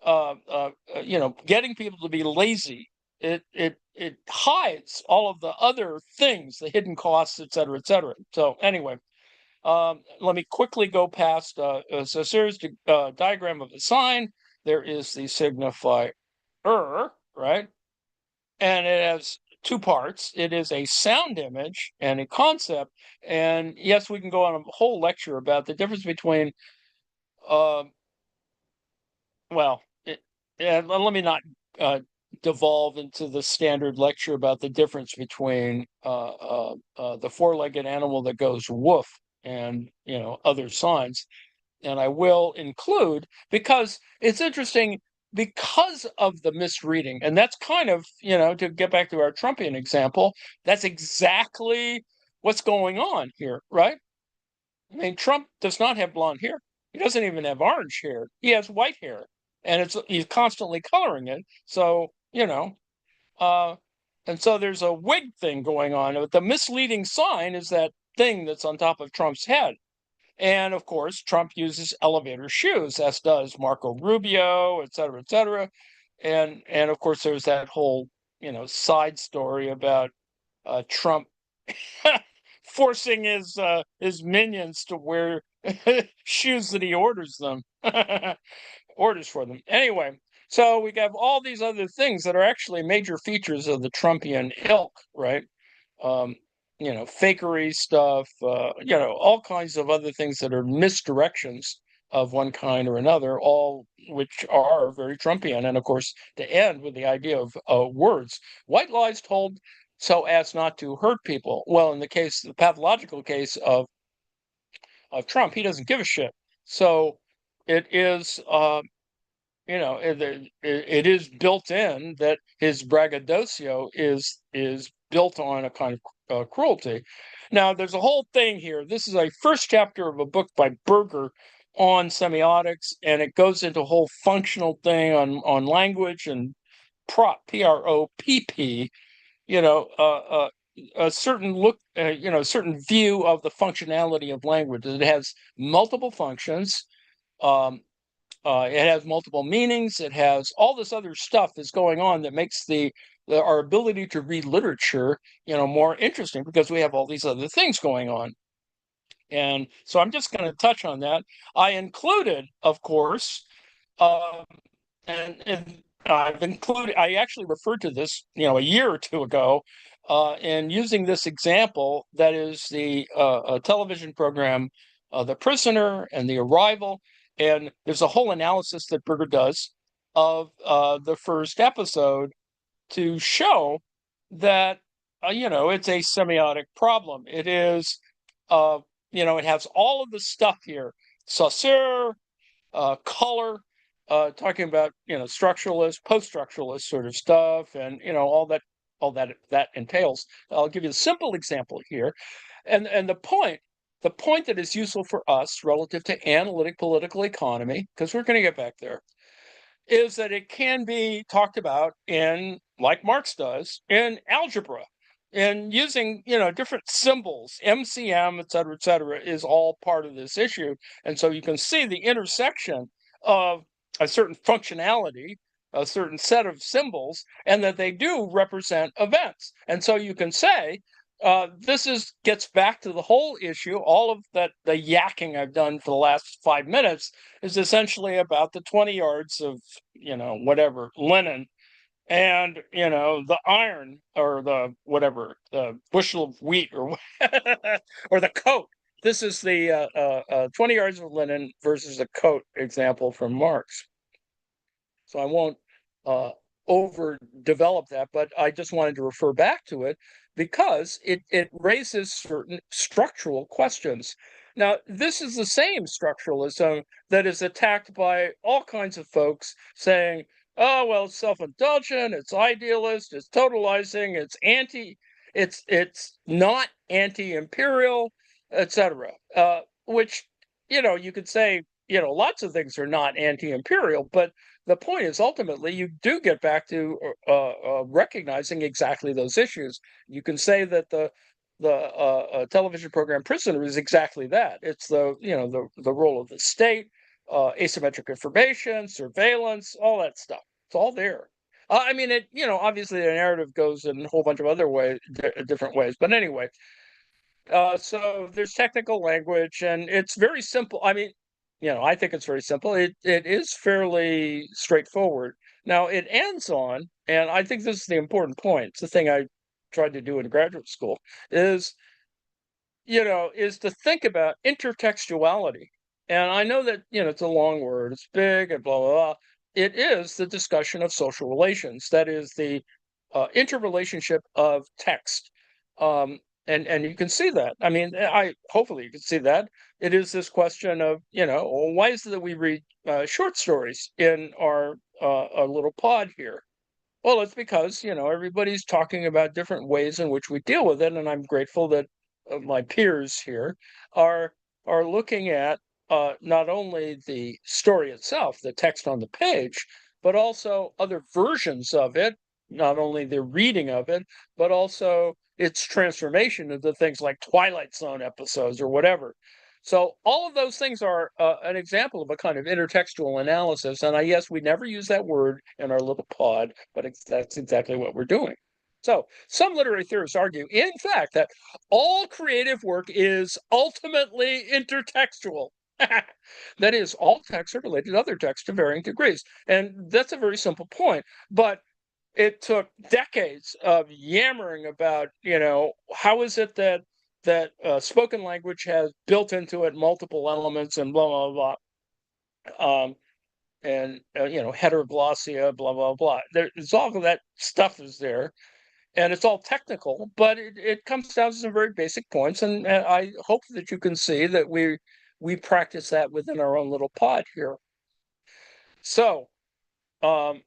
Getting people to be lazy. It hides all of the other things, the hidden costs, et cetera, et cetera. So anyway, let me quickly go past. So here's the diagram of the sign. There is the signifier, right? And it has two parts. It is a sound image and a concept. And yes, we can go on a whole lecture about the difference between, let me not devolve into the standard lecture about the difference between the four-legged animal that goes woof and other signs. And I will include, because it's interesting, because of the misreading. And that's kind of, to get back to our Trumpian example, that's exactly what's going on here, right? I mean, Trump does not have blonde hair. He doesn't even have orange hair. He has white hair, and he's constantly coloring it. So, and so there's a wig thing going on. The misleading sign is that thing that's on top of Trump's head. And of course, Trump uses elevator shoes, as does Marco Rubio, et cetera, et cetera. And of course, there's that whole side story about Trump forcing his minions to wear shoes that he orders for them. Anyway, so we have all these other things that are actually major features of the Trumpian ilk, right? Um, fakery stuff, all kinds of other things that are misdirections of one kind or another, all which are very Trumpian. And of course, to end with the idea of words, white lies told so as not to hurt people. Well, in the pathological case of Trump, he doesn't give a shit. So it is, it is built in that his braggadocio is built on a kind of cruelty. Now, there's a whole thing here. This is a first chapter of a book by Berger on semiotics, and it goes into a whole functional thing on language and PROPP. A certain certain view of the functionality of language. It has multiple functions. It has multiple meanings. It has all this other stuff that's going on that makes our ability to read literature, more interesting because we have all these other things going on. And so I'm just going to touch on that. I included, of course, um, and I actually referred to this, a year or two ago, in using this example that is the television program, The Prisoner and The Arrival. And there's a whole analysis that Berger does of the first episode to show that, it's a semiotic problem. It is, it has all of the stuff here, Saussure, color, talking about structuralist, post-structuralist sort of stuff, and all that entails. I'll give you a simple example here, and the point that is useful for us relative to analytic political economy, because we're going to get back there, is that it can be talked about in, like Marx does, in algebra. And using, different symbols, MCM, et cetera, is all part of this issue. And so you can see the intersection of a certain functionality, a certain set of symbols, and that they do represent events. And so you can say, this gets back to the whole issue. All of that, the yakking I've done for the last 5 minutes is essentially about the 20 yards of, whatever, linen, and the iron, or the bushel of wheat, or or the coat. This is the 20 yards of linen versus the coat example from Marx. So I won't overdevelop that, but I just wanted to refer back to it because it raises certain structural questions. Now, this is the same structuralism that is attacked by all kinds of folks saying, oh, well, it's self-indulgent, it's idealist, it's totalizing, it's not anti-imperial, etc. Which, you could say, lots of things are not anti-imperial, but the point is ultimately you do get back to recognizing exactly those issues. You can say that the television program Prisoner is exactly that. It's the role of the state, asymmetric information, surveillance, all that stuff. It's all there. I mean, obviously the narrative goes in a whole bunch of other ways, different ways. But anyway, so there's technical language, and it's very simple. I mean, I think it's very simple. It is fairly straightforward. Now it ends on, and I think this is the important point. It's the thing I tried to do in graduate school, is to think about intertextuality. And I know that, it's a long word, it's big and blah, blah, blah. It is the discussion of social relations. That is the interrelationship of text. And you can see that. I mean, hopefully you can see that. It is this question of, why is it that we read short stories in our little pod here? Well, it's because, everybody's talking about different ways in which we deal with it. And I'm grateful that my peers here are looking at not only the story itself, the text on the page, but also other versions of it, not only the reading of it, but also its transformation into things like Twilight Zone episodes or whatever. So all of those things are an example of a kind of intertextual analysis. And yes, we never use that word in our little pod, but that's exactly what we're doing. So some literary theorists argue, in fact, that all creative work is ultimately intertextual. That is, all texts are related to other texts to varying degrees. And that's a very simple point. But it took decades of yammering about, how is it that spoken language has built into it multiple elements and blah blah blah, and heteroglossia, blah blah blah. There's all of that stuff is there, and it's all technical, but it comes down to some very basic points, and I hope that you can see that we practice that within our own little pod here. So. Um,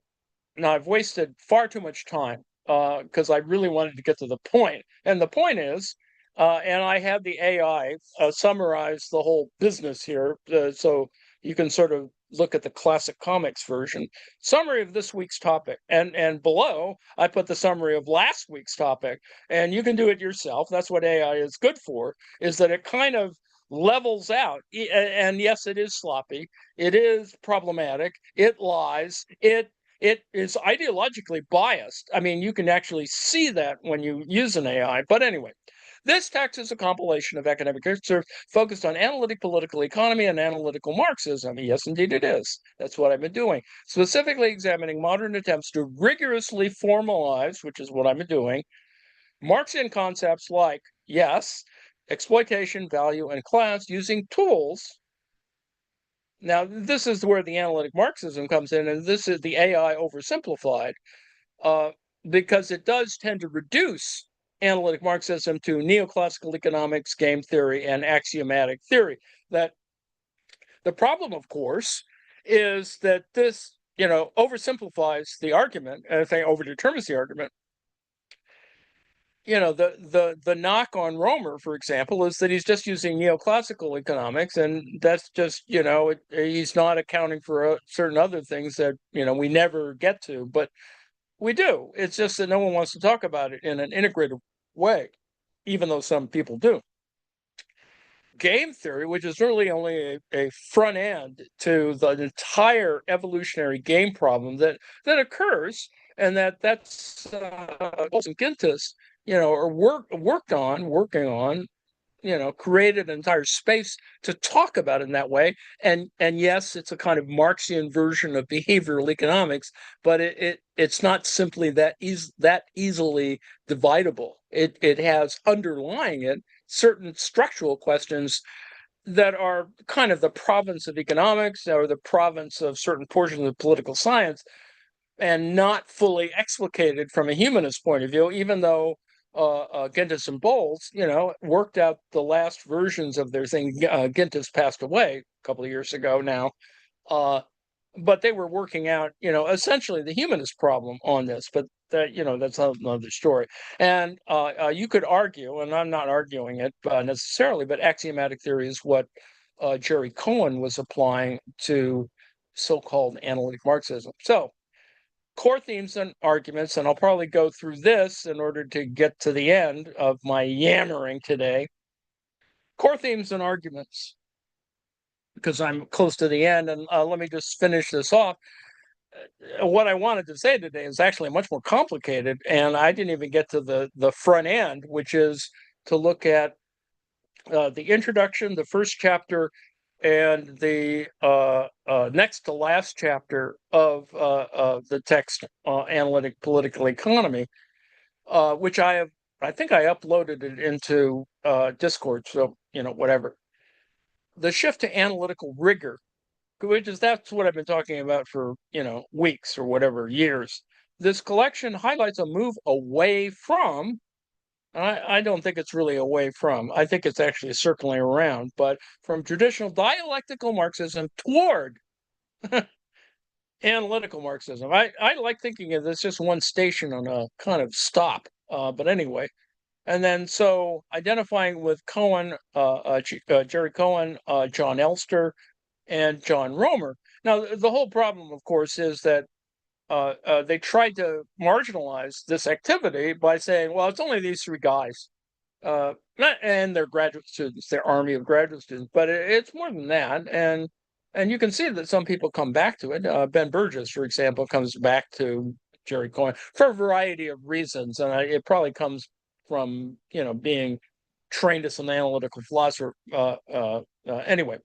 Now, I've wasted far too much time because I really wanted to get to the point. And the point is, and I had the AI summarize the whole business here so you can sort of look at the classic comics version. Summary of this week's topic. And below, I put the summary of last week's topic. And you can do it yourself. That's what AI is good for, is that it kind of levels out. And yes, it is sloppy. It is problematic. It lies. It is ideologically biased. I mean, you can actually see that when you use an AI. But anyway, this text is a compilation of academic research focused on analytic political economy and analytical Marxism. Yes, indeed it is. That's what I've been doing. Specifically examining modern attempts to rigorously formalize, which is what I've been doing, Marxian concepts like, yes, exploitation, value, and class using tools. Now, this is where the analytic Marxism comes in, and this is the AI oversimplified, uh, because it does tend to reduce analytic Marxism to neoclassical economics, game theory, and axiomatic theory. That the problem, of course, is that this, oversimplifies the argument, and if they overdetermines the argument. The knock on Romer, for example, is that he's just using neoclassical economics, and that's just he's not accounting for certain other things that we never get to, but we do. It's just that no one wants to talk about it in an integrated way, even though some people do. Game theory, which is really only a front end to the entire evolutionary game problem that occurs, and that's Gintis, are working on, created an entire space to talk about it in that way. And yes, it's a kind of Marxian version of behavioral economics, but it's not simply that easily dividable. It has underlying it certain structural questions that are kind of the province of economics or the province of certain portions of political science, and not fully explicated from a humanist point of view, even though Gintis and Bowles, worked out the last versions of their thing. Gintis passed away a couple of years ago now, but they were working out, essentially the humanist problem on this. But that's another story. And you could argue, and I'm not arguing it necessarily, but axiomatic theory is what Jerry Cohen was applying to so-called analytic Marxism. So core themes and arguments, and I'll probably go through this in order to get to the end of my yammering today. Core themes and arguments, because I'm close to the end, and let me just finish this off. What I wanted to say today is actually much more complicated, and I didn't even get to the front end, which is to look at the introduction, the first chapter, and the next to last chapter of the text, Analytic Political Economy, which I think I uploaded it into Discord, so whatever. The shift to analytical rigor, which is that's what I've been talking about for weeks or whatever, years. This collection highlights a move away from. I don't think it's really away from. I think it's actually circling around, but from traditional dialectical Marxism toward analytical Marxism. I like thinking of this just one station on a kind of stop. But anyway, and then so identifying with Cohen, Jerry Cohen, John Elster, and John Romer. Now, the whole problem, of course, is that they tried to marginalize this activity by saying, well, it's only these three guys. and they're graduate students, their army of graduate students, but it's more than that. And you can see that some people come back to it. Ben Burgess, for example, comes back to Jerry Cohen for a variety of reasons, and it probably comes from being trained as an analytical philosopher. Anyway,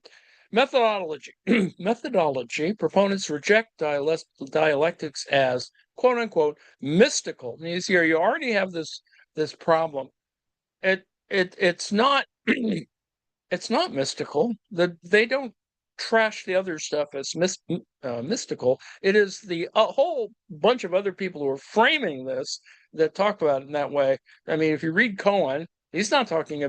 methodology. Methodology. Proponents reject dialectics as "quote unquote" mystical. And you see here, you already have this problem. It's not it's not mystical. They don't trash the other stuff as mystical. It is a whole bunch of other people who are framing this that talk about it in that way. I mean, if you read Cohen, he's not trashing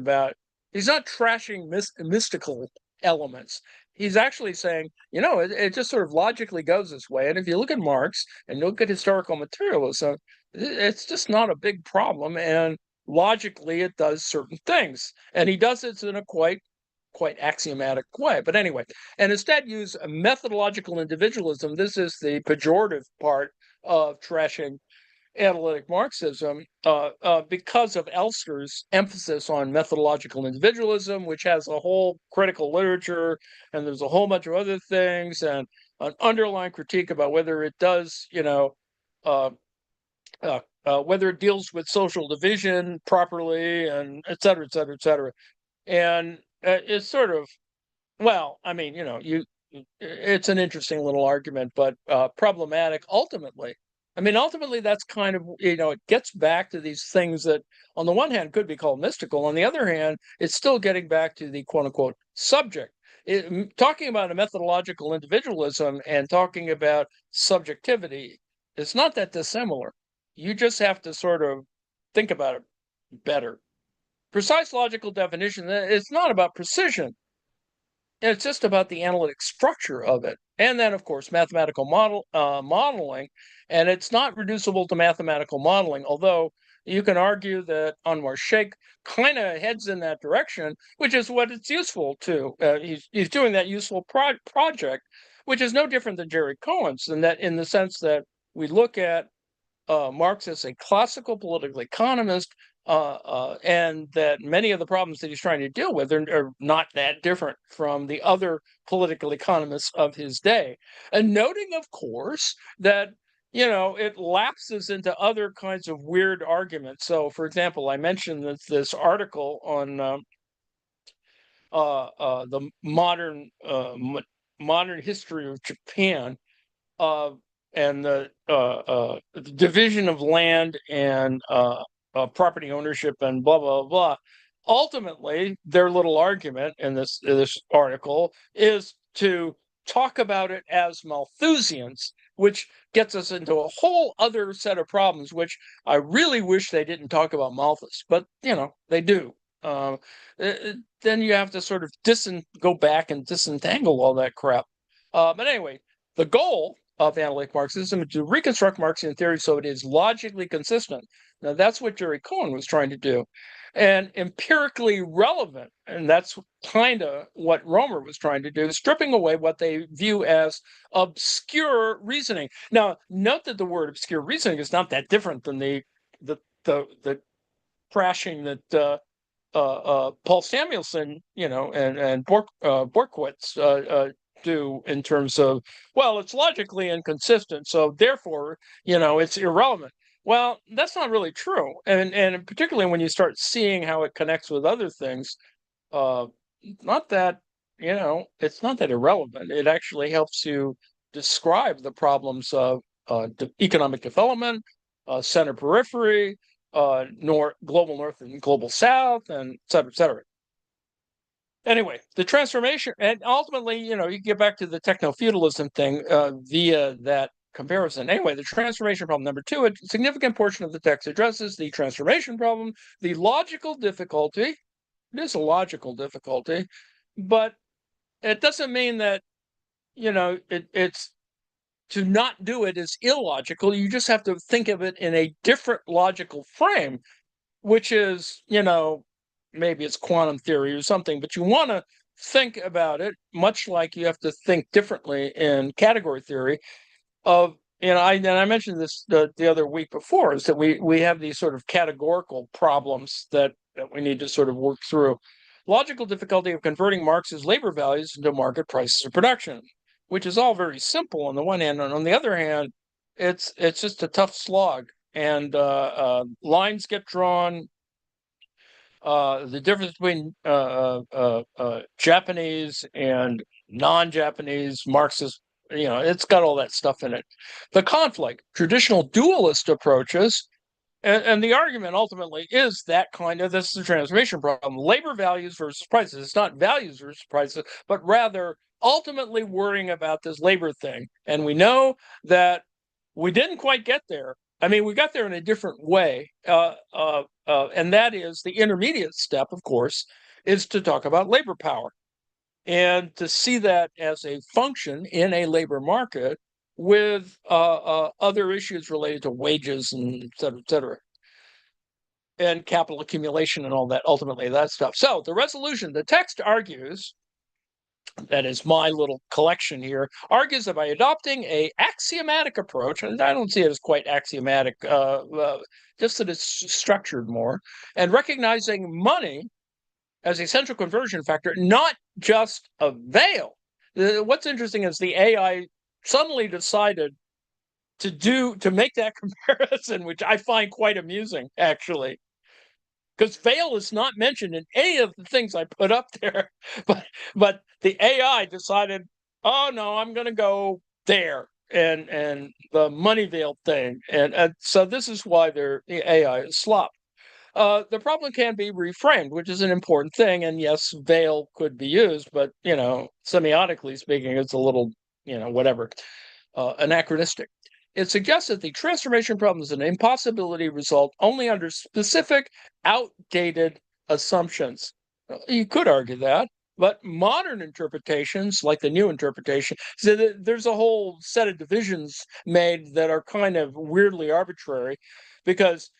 mystical elements. He's actually saying, it just sort of logically goes this way. And if you look at Marx and look at historical materialism, it's just not a big problem. And logically, it does certain things. And he does it in a quite axiomatic way. But anyway, and instead use methodological individualism. This is the pejorative part of trashing analytic Marxism because of Elster's emphasis on methodological individualism, which has a whole critical literature, and there's a whole bunch of other things, and an underlying critique about whether it does, whether it deals with social division properly, and et cetera, et cetera, et cetera. And it's sort of, well, I mean, it's an interesting little argument, but problematic ultimately. I mean, ultimately, that's kind of, it gets back to these things that, on the one hand, could be called mystical. On the other hand, it's still getting back to the quote unquote subject. Talking about a methodological individualism and talking about subjectivity, it's not that dissimilar. You just have to sort of think about it better. Precise logical definition, it's not about precision. It's just about the analytic structure of it. And then, of course, mathematical modeling. And it's not reducible to mathematical modeling, although you can argue that Anwar Sheikh kind of heads in that direction, which is what it's useful to. He's doing that useful project, which is no different than Jerry Cohen's, in the sense that we look at Marx as a classical political economist, and that many of the problems that he's trying to deal with are not that different from the other political economists of his day. And noting, of course, that it lapses into other kinds of weird arguments. So, for example, I mentioned this article on the modern history of Japan, and the division of land and property ownership and blah blah blah. Ultimately, their little argument in this article is to talk about it as Malthusians, which gets us into a whole other set of problems, which I really wish they didn't talk about Malthus, but they do. Then you have to sort of go back and disentangle all that crap. But anyway, the goal of analytic Marxism to reconstruct Marxian theory so it is logically consistent. Now, that's what Jerry Cohen was trying to do. And empirically relevant, and that's kind of what Romer was trying to do, stripping away what they view as obscure reasoning. Now, note that the word obscure reasoning is not that different than the trashing that Paul Samuelson, and Borkowitz do in terms of, well, it's logically inconsistent, so therefore, it's irrelevant. Well, that's not really true, and particularly when you start seeing how it connects with other things, not that it's not that irrelevant. It actually helps you describe the problems of economic development, center periphery, global north and global south, and et cetera, et cetera. Anyway, the transformation, and ultimately, you get back to the techno-feudalism thing via that comparison. Anyway, the transformation problem number 2, a significant portion of the text addresses the transformation problem, the logical difficulty. It is a logical difficulty, but it doesn't mean that, it's to not do it is illogical. You just have to think of it in a different logical frame, which is, maybe it's quantum theory or something, but you want to think about it much like you have to think differently in category theory of I mentioned this the other week before, is that we have these sort of categorical problems that we need to sort of work through. Logical difficulty of converting Marx's labor values into market prices of production, which is all very simple on the one hand, and on the other hand, it's just a tough slog, and lines get drawn. The difference between Japanese and non-Japanese Marxist, it's got all that stuff in it. The conflict, traditional dualist approaches, and the argument ultimately is that this is the transformation problem. Labor values versus prices. It's not values versus prices, but rather ultimately worrying about this labor thing. And we know that we didn't quite get there. I mean, we got there in a different way. And that is the intermediate step, of course, is to talk about labor power and to see that as a function in a labor market with other issues related to wages and et cetera, and capital accumulation and all that, ultimately that stuff. So the resolution, the text argues, that is my little collection here, argues that by adopting a axiomatic approach, and I don't see it as quite axiomatic, just that it's structured more, and recognizing money as a central conversion factor, not just a veil. What's interesting is the AI suddenly decided to make that comparison, which I find quite amusing, actually, because veil is not mentioned in any of the things I put up there, but the AI decided, oh no, I'm going to go there, and the money veil thing, and so this is why the AI is slop. The problem can be reframed, which is an important thing, and yes, veil could be used, but semiotically speaking, it's a little whatever, anachronistic. It suggests that the transformation problem is an impossibility result only under specific, outdated assumptions. You could argue that, but modern interpretations, like the new interpretation, so there's a whole set of divisions made that are kind of weirdly arbitrary, because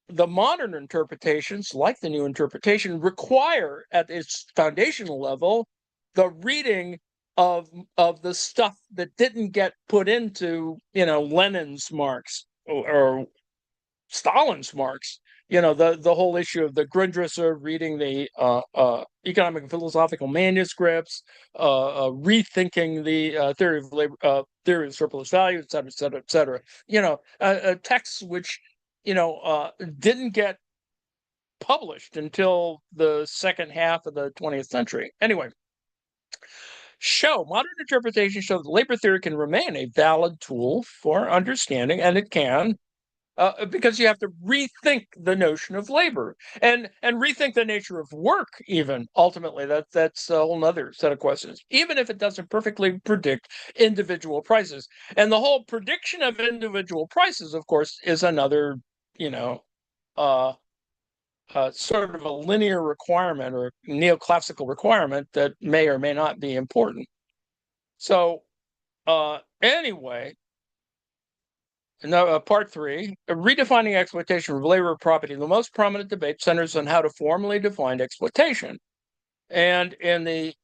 the modern interpretations, like the new interpretation, require at its foundational level the reading of the stuff that didn't get put into Lenin's Marx or Stalin's Marx. The whole issue of the Grundrisse reading the economic and philosophical manuscripts, rethinking the theory of labor, theory of surplus value, et cetera, et cetera, et cetera. Texts which didn't get published until the second half of the 20th century. Anyway, modern interpretations show that labor theory can remain a valid tool for understanding, and it can, because you have to rethink the notion of labor and rethink the nature of work. Even ultimately, that's a whole other set of questions. Even if it doesn't perfectly predict individual prices, and the whole prediction of individual prices, of course, is another sort of a linear requirement or neoclassical requirement that may or may not be important. So anyway, now, part 3, redefining exploitation of labor property. The most prominent debate centers on how to formally define exploitation. And in the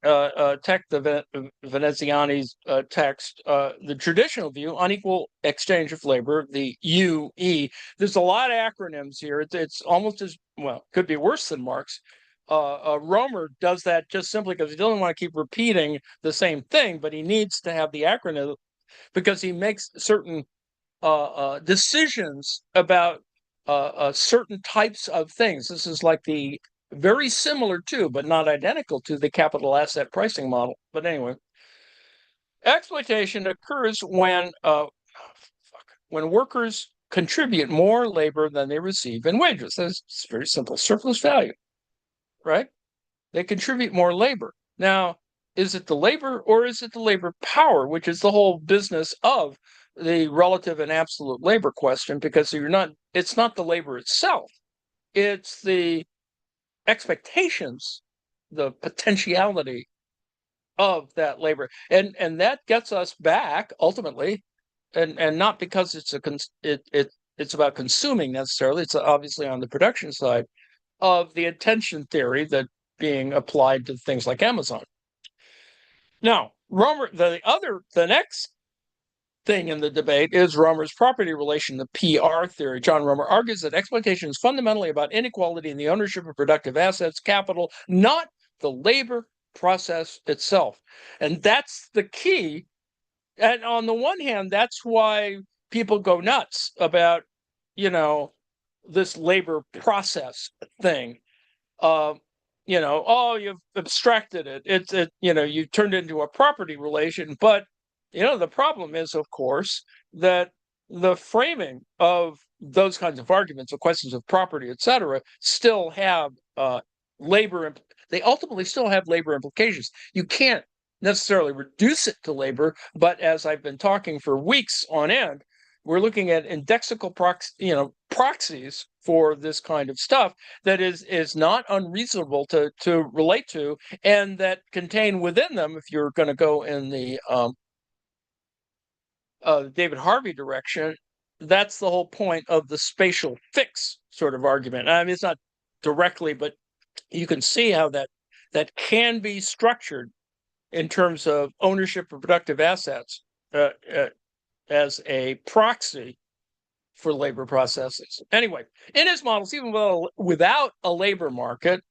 text, the Veneziani's text, the traditional view, unequal exchange of labor, the UE, there's a lot of acronyms here. It's almost as, well, could be worse than Marx. Romer does that just simply because he doesn't want to keep repeating the same thing, but he needs to have the acronym because he makes certain decisions about certain types of things. This is like the very similar to, but not identical to, the capital asset pricing model. But anyway, exploitation occurs when workers contribute more labor than they receive in wages. It's very simple. Surplus value, right? They contribute more labor. Now, is it the labor or is it the labor power, which is the whole business of the relative and absolute labor question? Because it's not the labor itself. It's the expectations, the potentiality of that labor. And that gets us back ultimately, and not because it's about consuming necessarily, it's obviously on the production side of the attention theory that being applied to things like Amazon. Now, Romer, the next thing in the debate is Romer's property relation, the PR theory. John Romer argues that exploitation is fundamentally about inequality in the ownership of productive assets, capital, not the labor process itself. And that's the key. And on the one hand, that's why people go nuts about, this labor process thing. uh, oh, you've abstracted it. You turned it into a property relation. But, the problem is, of course, that the framing of those kinds of arguments, of questions of property, et cetera, still have labor. They ultimately still have labor implications. You can't necessarily reduce it to labor, but as I've been talking for weeks on end, we're looking at indexical proxies for this kind of stuff that is not unreasonable to relate to, and that contain within them, if you're going to go in the David Harvey direction, that's the whole point of the spatial fix sort of argument. I mean, it's not directly, but you can see how that can be structured in terms of ownership of productive assets as a proxy for labor processes. Anyway, in his models, even without a labor market,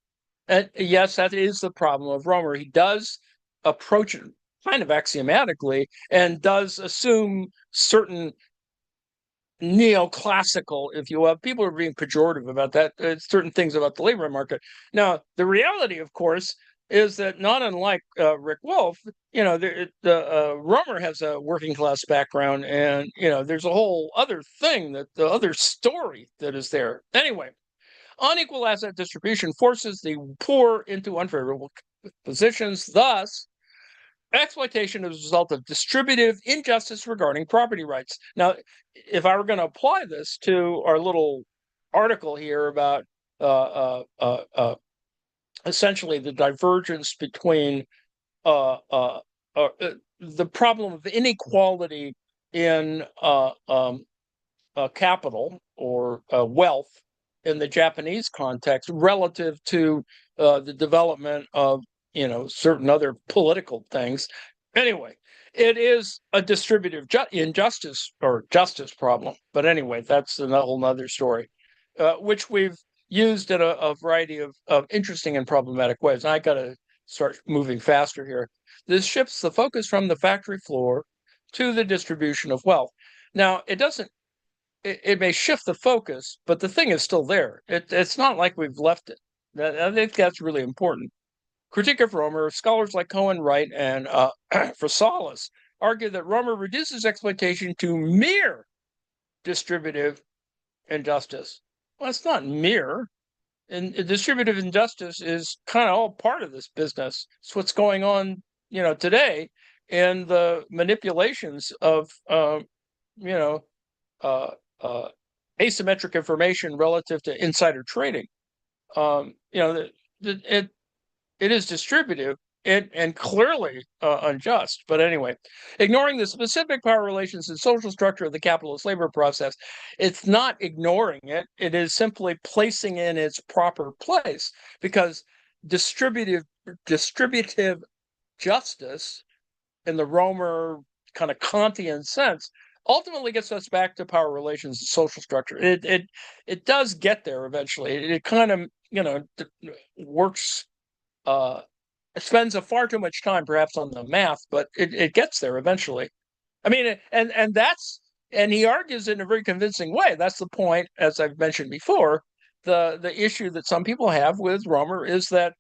yes, that is the problem of Romer. He does approach it kind of axiomatically and does assume certain neoclassical, if you will. People are being pejorative about that, certain things about the labor market. Now, the reality, of course, is that not unlike Rick Wolff, Romer has a working class background, and there's a whole other thing, that the other story that is there. Anyway, unequal asset distribution forces the poor into unfavorable positions. Thus, exploitation is a result of distributive injustice regarding property rights. Now, if I were going to apply this to our little article here about essentially the divergence between the problem of inequality in capital or wealth in the Japanese context relative to the development of certain other political things. Anyway, it is a distributive injustice or justice problem. But anyway, that's a whole nother story, which we've used in a variety of interesting and problematic ways. I got to start moving faster here. This shifts the focus from the factory floor to the distribution of wealth. Now, it may shift the focus, but the thing is still there. It's not like we've left it. I think that's really important. Critique of Romer, scholars like Cohen, Wright, and Frsalis argue that Romer reduces exploitation to mere distributive injustice. Well, it's not mere. And distributive injustice is kind of all part of this business. It's what's going on, today in the manipulations of, asymmetric information relative to insider trading. It is distributive and clearly unjust. But anyway, ignoring the specific power relations and social structure of the capitalist labor process, it's not ignoring it. It is simply placing in its proper place, because distributive justice in the Romer kind of Kantian sense ultimately gets us back to power relations and social structure. It does get there eventually. It kind of works. It spends far too much time perhaps on the math, but it gets there eventually. I mean, and he argues in a very convincing way. That's the point, as I've mentioned before. The issue that some people have with Romer is that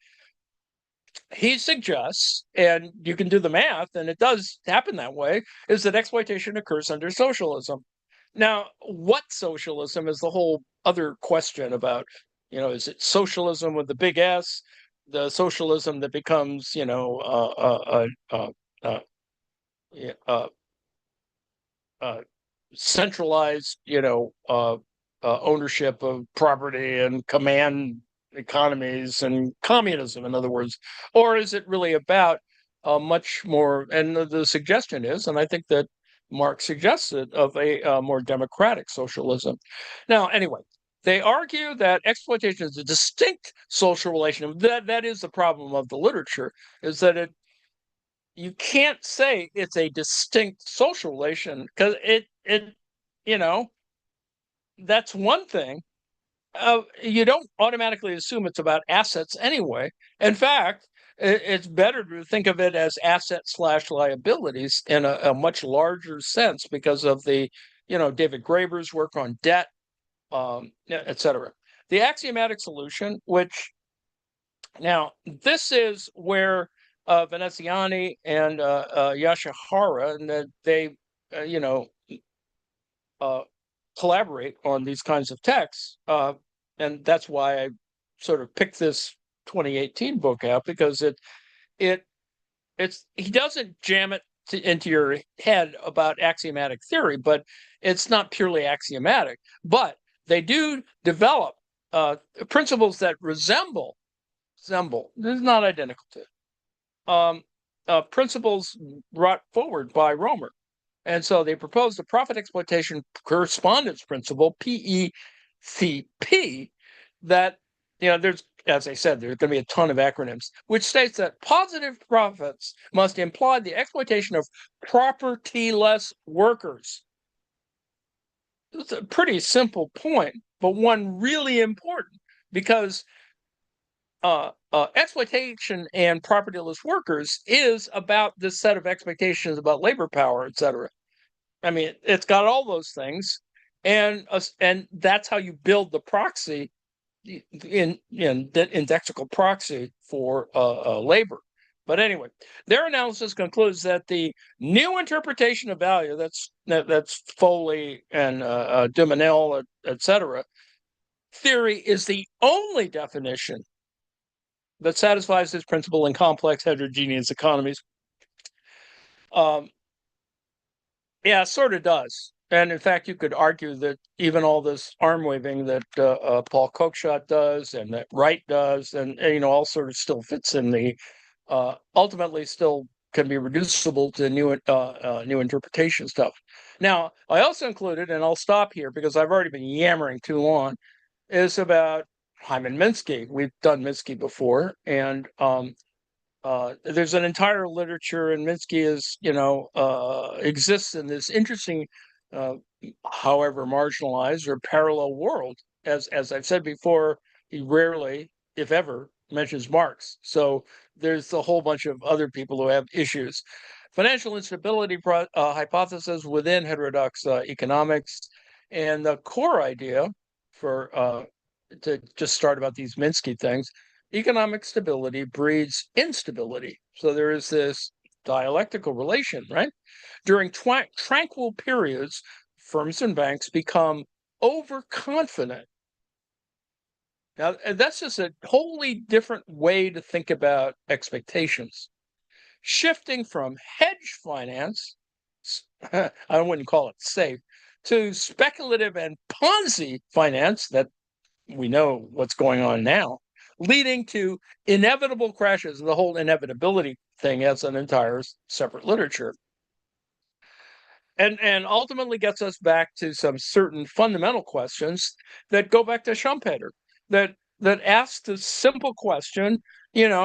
he suggests, and you can do the math, and it does happen that way, is that exploitation occurs under socialism. Now, what socialism is the whole other question about, is it socialism with the big S, the socialism that becomes, centralized, ownership of property and command economies and communism, in other words? Or is it really about much more, and the suggestion is, and I think that Marx suggests it, of a more democratic socialism. Now, anyway, they argue that exploitation is a distinct social relation. That is the problem of the literature, is that you can't say it's a distinct social relation because it you know that's one thing. You don't automatically assume it's about assets anyway. In fact, it's better to think of it as assets slash liabilities in a much larger sense because of the, David Graeber's work on debt, et cetera. The axiomatic solution, which now this is where Veneziani and Yashihara, and that they, uh, collaborate on these kinds of texts. And that's why I sort of picked this 2018 book out because it's he doesn't jam it into your head about axiomatic theory, but it's not purely axiomatic. But they do develop principles that resemble, this is not identical to, principles brought forward by Romer. And so they proposed the profit exploitation correspondence principle, PECP, that, there's, as I said, there's going to be a ton of acronyms, which states that positive profits must imply the exploitation of propertyless workers. It's a pretty simple point, but one really important because exploitation and propertyless workers is about this set of expectations about labor power, et cetera. I mean, it's got all those things, and that's how you build the proxy in the indexical proxy for labor. But anyway, their analysis concludes that the new interpretation of value, that's Foley and Duminel, et cetera, theory is the only definition that satisfies this principle in complex heterogeneous economies. Yeah, sort of does. And in fact, you could argue that even all this arm waving that Paul Kochshot does and that Wright does, and all sort of still fits in the ultimately still can be reducible to new interpretation stuff. Now, I also included, and I'll stop here because I've already been yammering too long, is about Hyman Minsky. We've done Minsky before, and there's an entire literature, and Minsky is, exists in this interesting, however marginalized or parallel world. As I've said before, he rarely, if ever, mentions Marx. So there's a whole bunch of other people who have issues. Financial instability hypothesis within heterodox economics, and the core idea for to just start about these Minsky things. Economic stability breeds instability. So there is this dialectical relation, right? During tranquil periods, firms and banks become overconfident. Now, that's just a wholly different way to think about expectations. Shifting from hedge finance, I wouldn't call it safe, to speculative and Ponzi finance that we know what's going on now, leading to inevitable crashes. The whole inevitability thing has an entire separate literature. And ultimately gets us back to some certain fundamental questions that go back to Schumpeter, that asks the simple question, is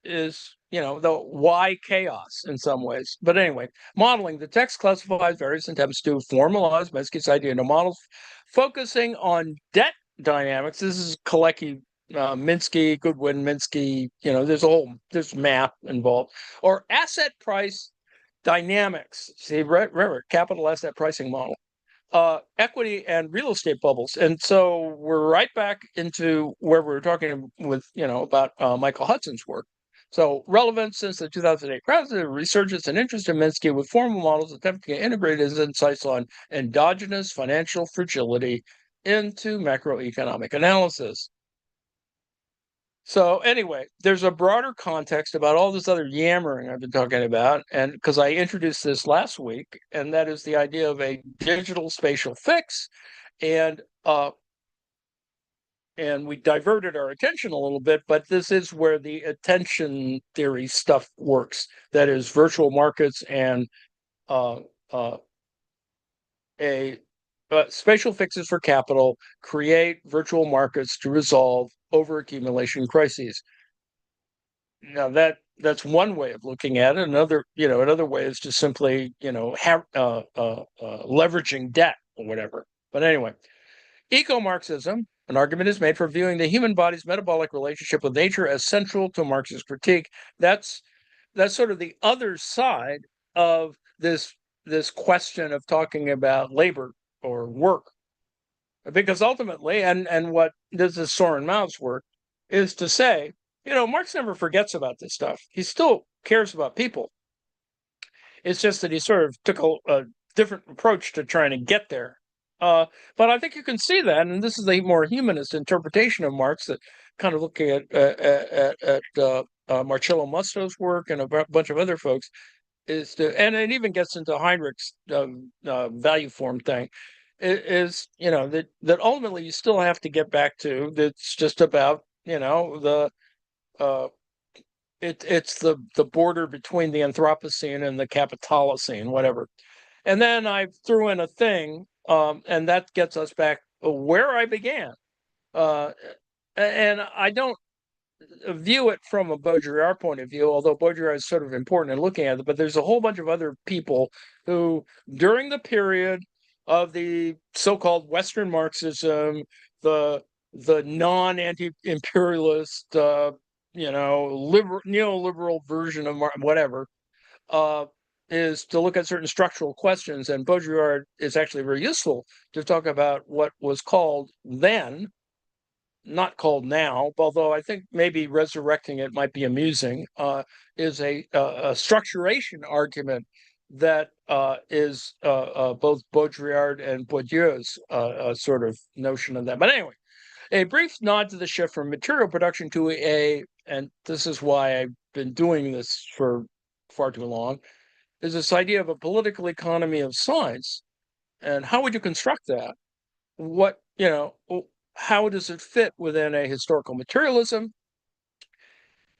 the why chaos in some ways. But anyway, modeling. The text classifies various attempts to formalize Minsky's idea into models, focusing on debt dynamics. This is Kalecki, Minsky, Goodwin, Minsky. There's math involved, or asset price dynamics. See, remember, capital asset pricing model, equity and real estate bubbles. And so we're right back into where we were talking with, about Michael Hudson's work. So relevant since the 2008 crisis, resurgence and interest in Minsky with formal models attempting to integrate his insights on endogenous financial fragility into macroeconomic analysis. So anyway, there's a broader context about all this other yammering I've been talking about, and because I introduced this last week, and that is the idea of a digital spatial fix, and we diverted our attention a little bit, but this is where the attention theory stuff works. That is virtual markets and spatial fixes for capital create virtual markets to resolve overaccumulation crises. Now that's one way of looking at it. Another way is just simply, leveraging debt or whatever. But anyway, eco-Marxism, an argument is made for viewing the human body's metabolic relationship with nature as central to Marx's critique. That's sort of the other side of this question of talking about labor or work, because ultimately, and what this is Soren Mau's work, is to say, Marx never forgets about this stuff. He still cares about people. It's just that he sort of took a different approach to trying to get there. But I think you can see that, and this is a more humanist interpretation of Marx, that kind of looking at Marcello Musto's work and a bunch of other folks, and it even gets into Heinrich's value form thing, is that ultimately you still have to get back to, that's just about the it's the border between the Anthropocene and the Capitalocene, whatever. And then I threw in a thing, and that gets us back where I began. And I don't view it from a Baudrillard point of view, although Baudrillard is sort of important in looking at it. But there's a whole bunch of other people who, during the period of the so-called Western Marxism, the non-anti-imperialist, neoliberal version of whatever, is to look at certain structural questions. And Baudrillard is actually very useful to talk about what was called then, not called now, although I think maybe resurrecting it might be amusing, is a structuration argument that is both Baudrillard and Bourdieu's sort of notion of that. But anyway, a brief nod to the shift from material production to and this is why I've been doing this for far too long, is this idea of a political economy of science. And how would you construct that? How does it fit within a historical materialism?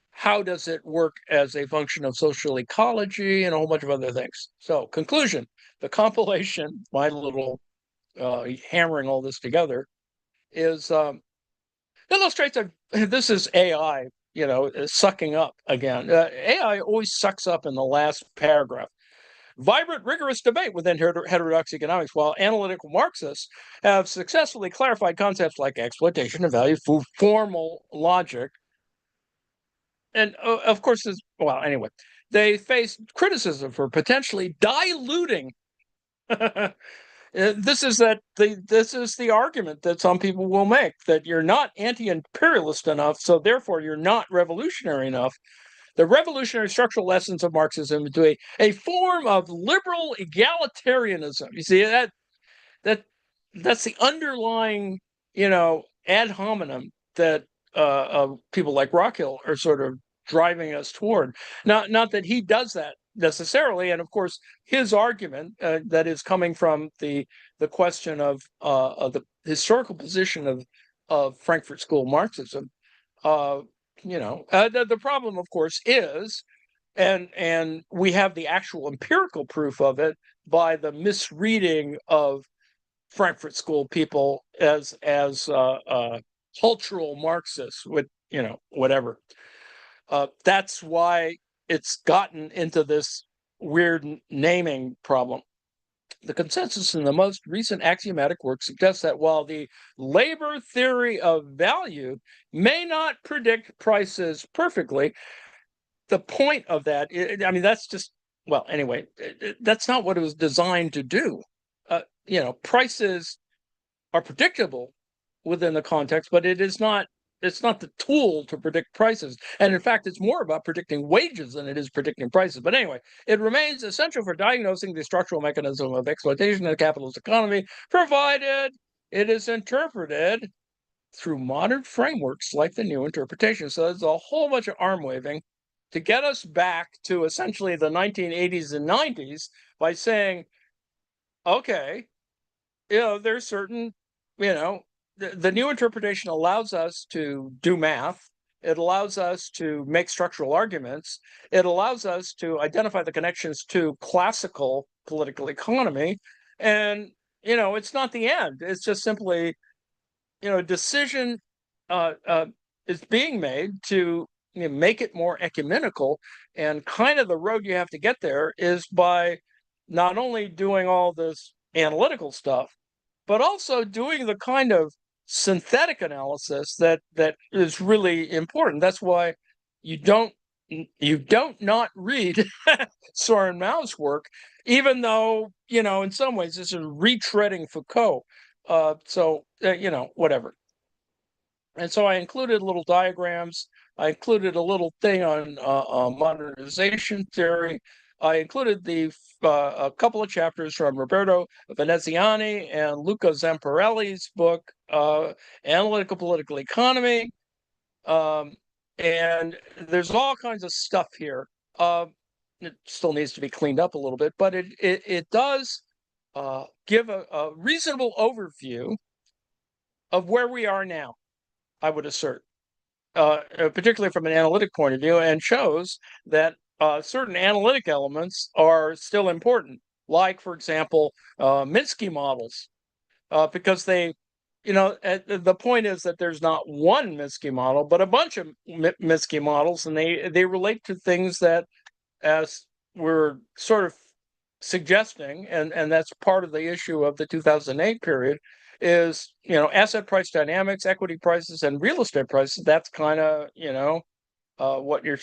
How does it work as a function of social ecology and a whole bunch of other things? So, conclusion, the compilation, my little hammering all this together, is illustrates that this is AI, sucking up again. AI always sucks up in the last paragraph. Vibrant, rigorous debate within heterodox economics, while analytical Marxists have successfully clarified concepts like exploitation of value through formal logic. And of course, anyway, they face criticism for potentially diluting. This is the argument that some people will make, that you're not anti-imperialist enough, so therefore you're not revolutionary enough. The revolutionary structural lessons of Marxism into a form of liberal egalitarianism. You see, that's the underlying, ad hominem that people like Rockhill are sort of driving us toward. Not that he does that necessarily, and of course his argument that is coming from the question of the historical position of Frankfurt School Marxism. The problem, of course, is, and we have the actual empirical proof of it by the misreading of Frankfurt School people as cultural Marxists with whatever. That's why it's gotten into this weird naming problem. The consensus in the most recent axiomatic work suggests that while the labor theory of value may not predict prices perfectly, the point of that, that's just, anyway, that's not what it was designed to do. Prices are predictable within the context, but it's not the tool to predict prices. And in fact, it's more about predicting wages than it is predicting prices. But anyway, it remains essential for diagnosing the structural mechanism of exploitation in the capitalist economy, provided it is interpreted through modern frameworks like the new interpretation. So there's a whole bunch of arm waving to get us back to essentially the 1980s and 90s by saying, okay, there's certain, the new interpretation allows us to do math. It allows us to make structural arguments. It allows us to identify the connections to classical political economy. And, it's not the end. It's just simply, a decision is being made to make it more ecumenical. And kind of the road you have to get there is by not only doing all this analytical stuff, but also doing the kind of synthetic analysis that is really important. That's why you don't not read Soren Mao's work, even though, in some ways this is retreading Foucault. Whatever. And so I included little diagrams. I included a little thing on modernization theory. I included a couple of chapters from Roberto Veneziani and Luca Zamparelli's book, Analytical Political Economy. And there's all kinds of stuff here. It still needs to be cleaned up a little bit, but it does give a reasonable overview of where we are now, I would assert, particularly from an analytic point of view, and shows that certain analytic elements are still important, like, for example, Minsky models, because they, the point is that there's not one Minsky model, but a bunch of Minsky models, and they relate to things that, as we're sort of suggesting, and that's part of the issue of the 2008 period, is, asset price dynamics, equity prices, and real estate prices. That's kind of, what you're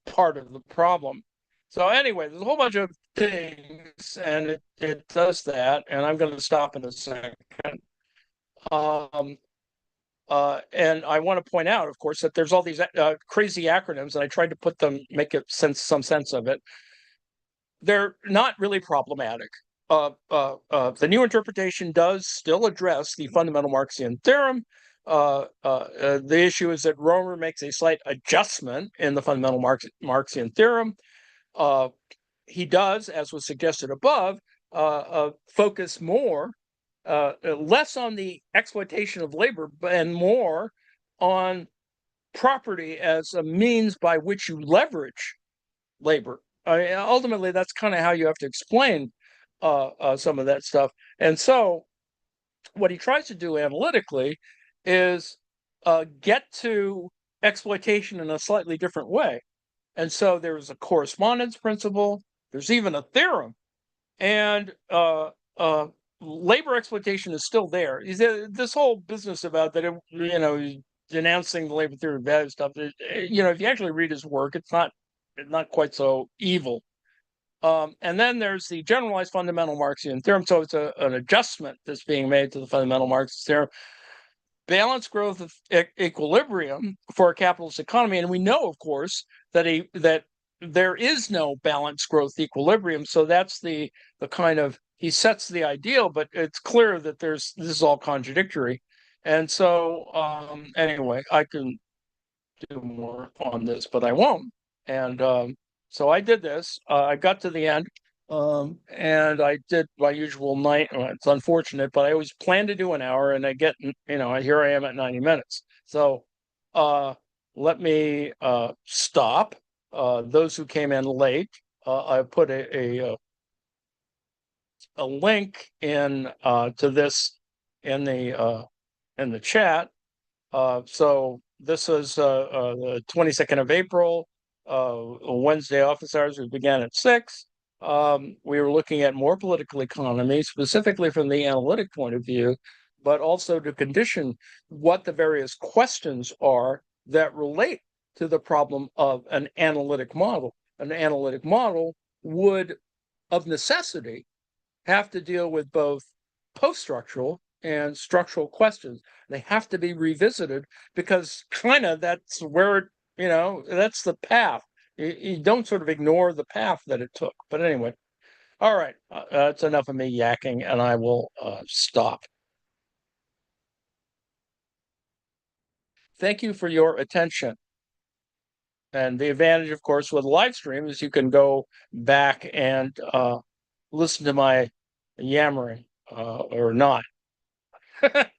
part of the problem. So anyway, there's a whole bunch of things, and it does that, and I'm going to stop in a second. And I want to point out, of course, that there's all these crazy acronyms, and I tried to put them, make it some sense of it. They're not really problematic. The new interpretation does still address the fundamental Marxian theorem. The issue is that Romer makes a slight adjustment in the fundamental Marxian theorem. He does, as was suggested above, focus less on the exploitation of labor and more on property as a means by which you leverage labor. Ultimately, that's kind of how you have to explain some of that stuff. And so what he tries to do analytically is get to exploitation in a slightly different way. And so there's a correspondence principle. There's even a theorem. And labor exploitation is still there. This whole business about that, denouncing the labor theory of value stuff, if you actually read his work, it's not quite so evil. And then there's the generalized fundamental Marxian theorem. So it's an adjustment that's being made to the fundamental Marxian theorem. Balanced growth of equilibrium for a capitalist economy. And we know, of course, that there is no balanced growth equilibrium. So that's the kind of, he sets the ideal, but it's clear that this is all contradictory. And so anyway, I can do more on this, but I won't. And so I did this. I got to the end, and I did my usual night. It's unfortunate, but I always plan to do an hour, and I get, here I am at 90 minutes. So let me stop. Those who came in late, I put a link in to this in the chat. So this is the 22nd of April, Wednesday office hours. We began at 6. We were looking at more political economy, specifically from the analytic point of view, but also to condition what the various questions are that relate to the problem of an analytic model. An analytic model would, of necessity, have to deal with both post-structural and structural questions. They have to be revisited because kind of that's where, that's the path. You don't sort of ignore the path that it took. But anyway, all right, that's enough of me yakking, and I will stop. Thank you for your attention. And the advantage, of course, with live stream is you can go back and listen to my yammering or not.